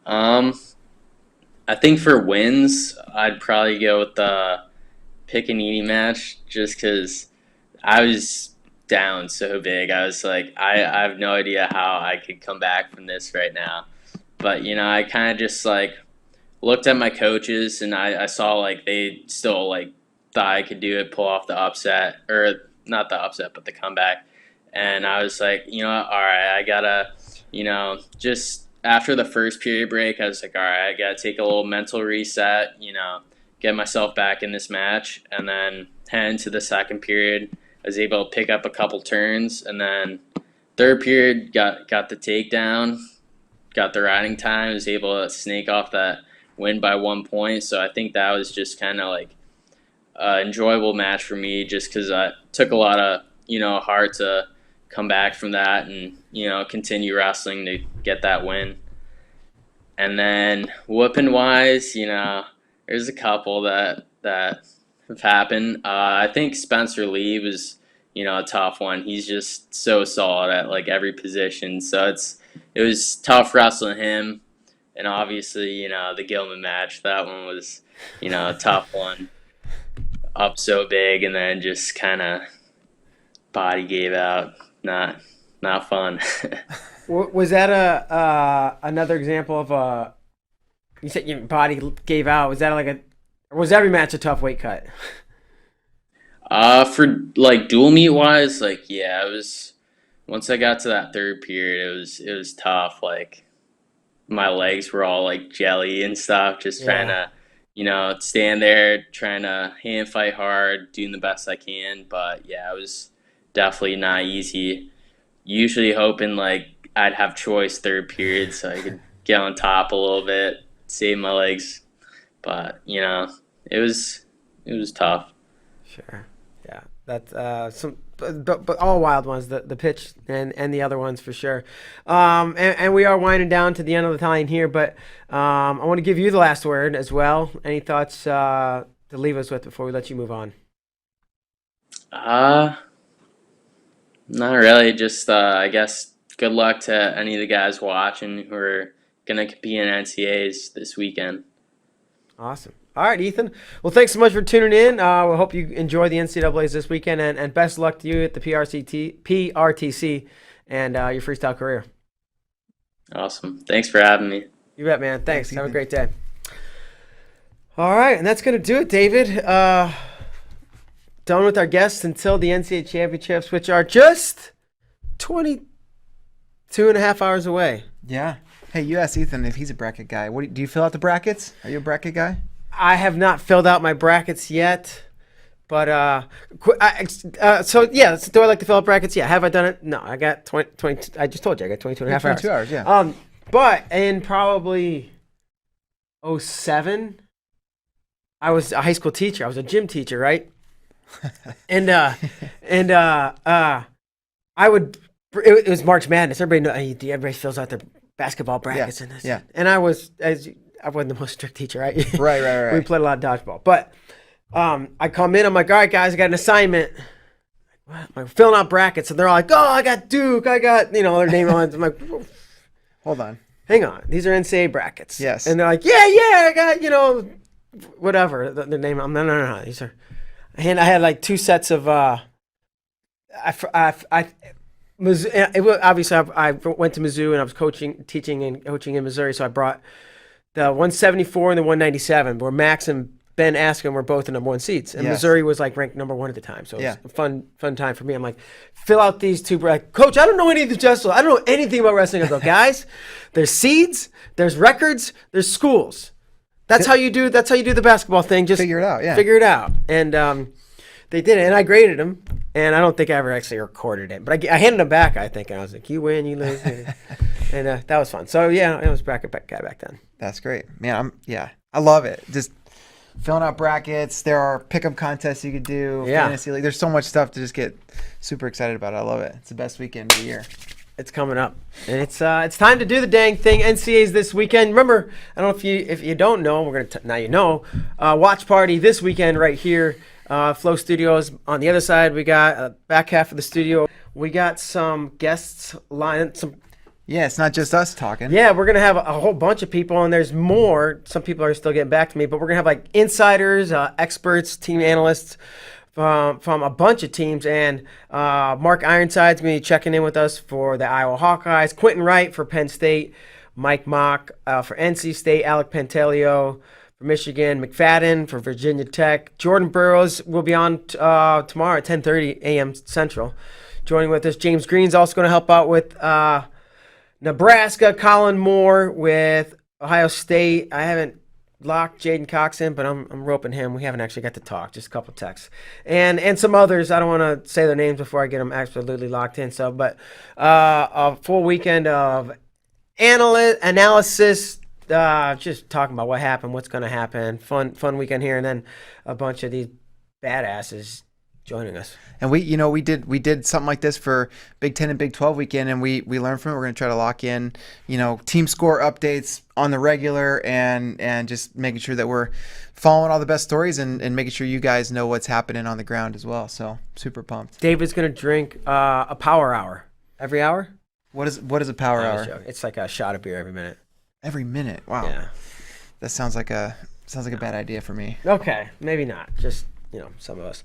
I think for wins, I'd probably go with the pick and eating match just because I was down so big. I was like, I have no idea how I could come back from this right now. But, I kind of just like looked at my coaches and I saw like they still like thought I could do it, pull off the upset, or not the upset, but the comeback. And I was like, all right, I gotta, just after the first period break, I was like, all right, I got to take a little mental reset, get myself back in this match. And then head into the second period, I was able to pick up a couple turns. And then third period, got the takedown, got the riding time, was able to snake off that win by 1 point. So I think that was just kind of like an enjoyable match for me just because I took a lot of, hard to come back from that and, continue wrestling to get that win. And then whooping wise, there's a couple that have happened. I think Spencer Lee was, a tough one. He's just so solid at like every position. So it was tough wrestling him. And obviously, the Gilman match, that one was, a tough one. Up so big and then just kind of body gave out. Not fun. Was that another example of you said your body gave out? Was that or was every match a tough weight cut? For like dual meet wise, like yeah, it was. Once I got to that third period, it was tough. Like my legs were all like jelly and stuff, just trying to, stand there, trying to hand fight hard, doing the best I can. But yeah, it was definitely not easy. Usually hoping like I'd have choice third period so I could get on top a little bit, save my legs. But it was tough. Sure. Yeah. That's some. But all wild ones, the pitch and the other ones for sure. And we are winding down to the end of the line here, but I want to give you the last word as well. Any thoughts to leave us with before we let you move on? Not really. Just I guess good luck to any of the guys watching who are gonna compete in NCAAs this weekend. Awesome. All right, Ethan. Well, thanks so much for tuning in. We hope you enjoy the NCAAs this weekend, and best luck to you at the PRTC and your freestyle career. Awesome. Thanks for having me. You bet, man. Thanks. Have a great day. All right, and that's going to do it, David. Done with our guests until the NCAA championships, which are just 22 and a half hours away. Yeah. Hey, you asked Ethan if he's a bracket guy. Do you fill out the brackets? Are you a bracket guy? I have not filled out my brackets yet, but so yeah. Do I like to fill out brackets? Yeah. Have I done it? No. I got 20. I just told you I got 22 and a half hours. 22 hours, yeah. But in probably 07, I was a high school teacher. I was a gym teacher, right? and I would. It was March Madness. Everybody fills out their basketball brackets and this. Yeah. And I wasn't the most strict teacher, right? Right. We played a lot of dodgeball. But I come in, I'm like, all right, guys, I got an assignment. I'm filling out brackets. And they're all like, oh, I got Duke. I got, their name on. I'm like, hold on. Hang on. These are NCAA brackets. Yes. And they're like, yeah, I got, whatever. The name. No. These are. And I had like two sets of, obviously, I went to Mizzou and I was teaching and coaching in Missouri. So I brought the 174 and the 197, where Max and Ben Askin were both the number one seeds. And Missouri was like ranked number one at the time. So it was a fun time for me. I'm like, fill out these two. Like, Coach, I don't know any of the wrestling. I don't know anything about wrestling. I go, guys, there's seeds, there's records, there's schools. That's how you do the basketball thing. Just figure it out. Yeah. Figure it out. And they did it. And I graded them. And I don't think I ever actually recorded it. But I handed them back, I think. And I was like, you win, you lose. And that was fun. So, yeah, it was bracket guy back then. That's great. Man, I love it. Just filling out brackets. There are pickup contests you could do. Yeah. Fantasy league. There's so much stuff to just get super excited about. I love it. It's the best weekend of the year. It's coming up. And it's time to do the dang thing. NCAAs this weekend. Remember, I don't know if you don't know, we're going to now you know. Watch party this weekend right here. Flow Studios. On the other side, we got back half of the studio. We got some guests lined. Yeah, it's not just us talking. Yeah, we're going to have a whole bunch of people, and there's more. Some people are still getting back to me, but we're going to have like insiders, experts, team analysts from a bunch of teams. And Mark Ironside's going to be checking in with us for the Iowa Hawkeyes, Quentin Wright for Penn State, Mike Mock for NC State, Alec Pantaleo for Michigan, McFadden for Virginia Tech. Jordan Burroughs will be on tomorrow at 10:30 a.m. Central. Joining with us, James Green's also going to help out with Nebraska. Colin Moore with Ohio State. I haven't locked Jaden Cox in, but I'm roping him. We haven't actually got to talk, just a couple texts. And some others. I don't want to say their names before I get them absolutely locked in. So, but a full weekend of analysis, just talking about what happened, what's going to happen. Fun weekend here, and then a bunch of these badasses joining us. And we did something like this for Big 10 and Big 12 weekend, and we learned from it. We're going to try to lock in, team score updates on the regular, and just making sure that we're following all the best stories and making sure you guys know what's happening on the ground as well. So super pumped. David's going to drink a power hour every hour. What is a power hour? It's like a shot of beer every minute. Every minute. Wow. Yeah. That sounds like a bad idea for me. Okay, maybe not. Just some of us.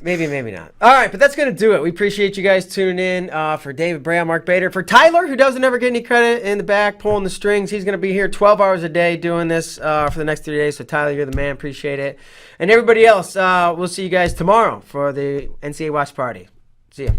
maybe not. All right, but that's going to do it. We appreciate you guys tuning in. For David Bray, Mark Bader. For Tyler, who doesn't ever get any credit in the back, pulling the strings, he's going to be here 12 hours a day doing this for the next 3 days. So, Tyler, you're the man. Appreciate it. And everybody else, we'll see you guys tomorrow for the NCAA Watch Party. See ya.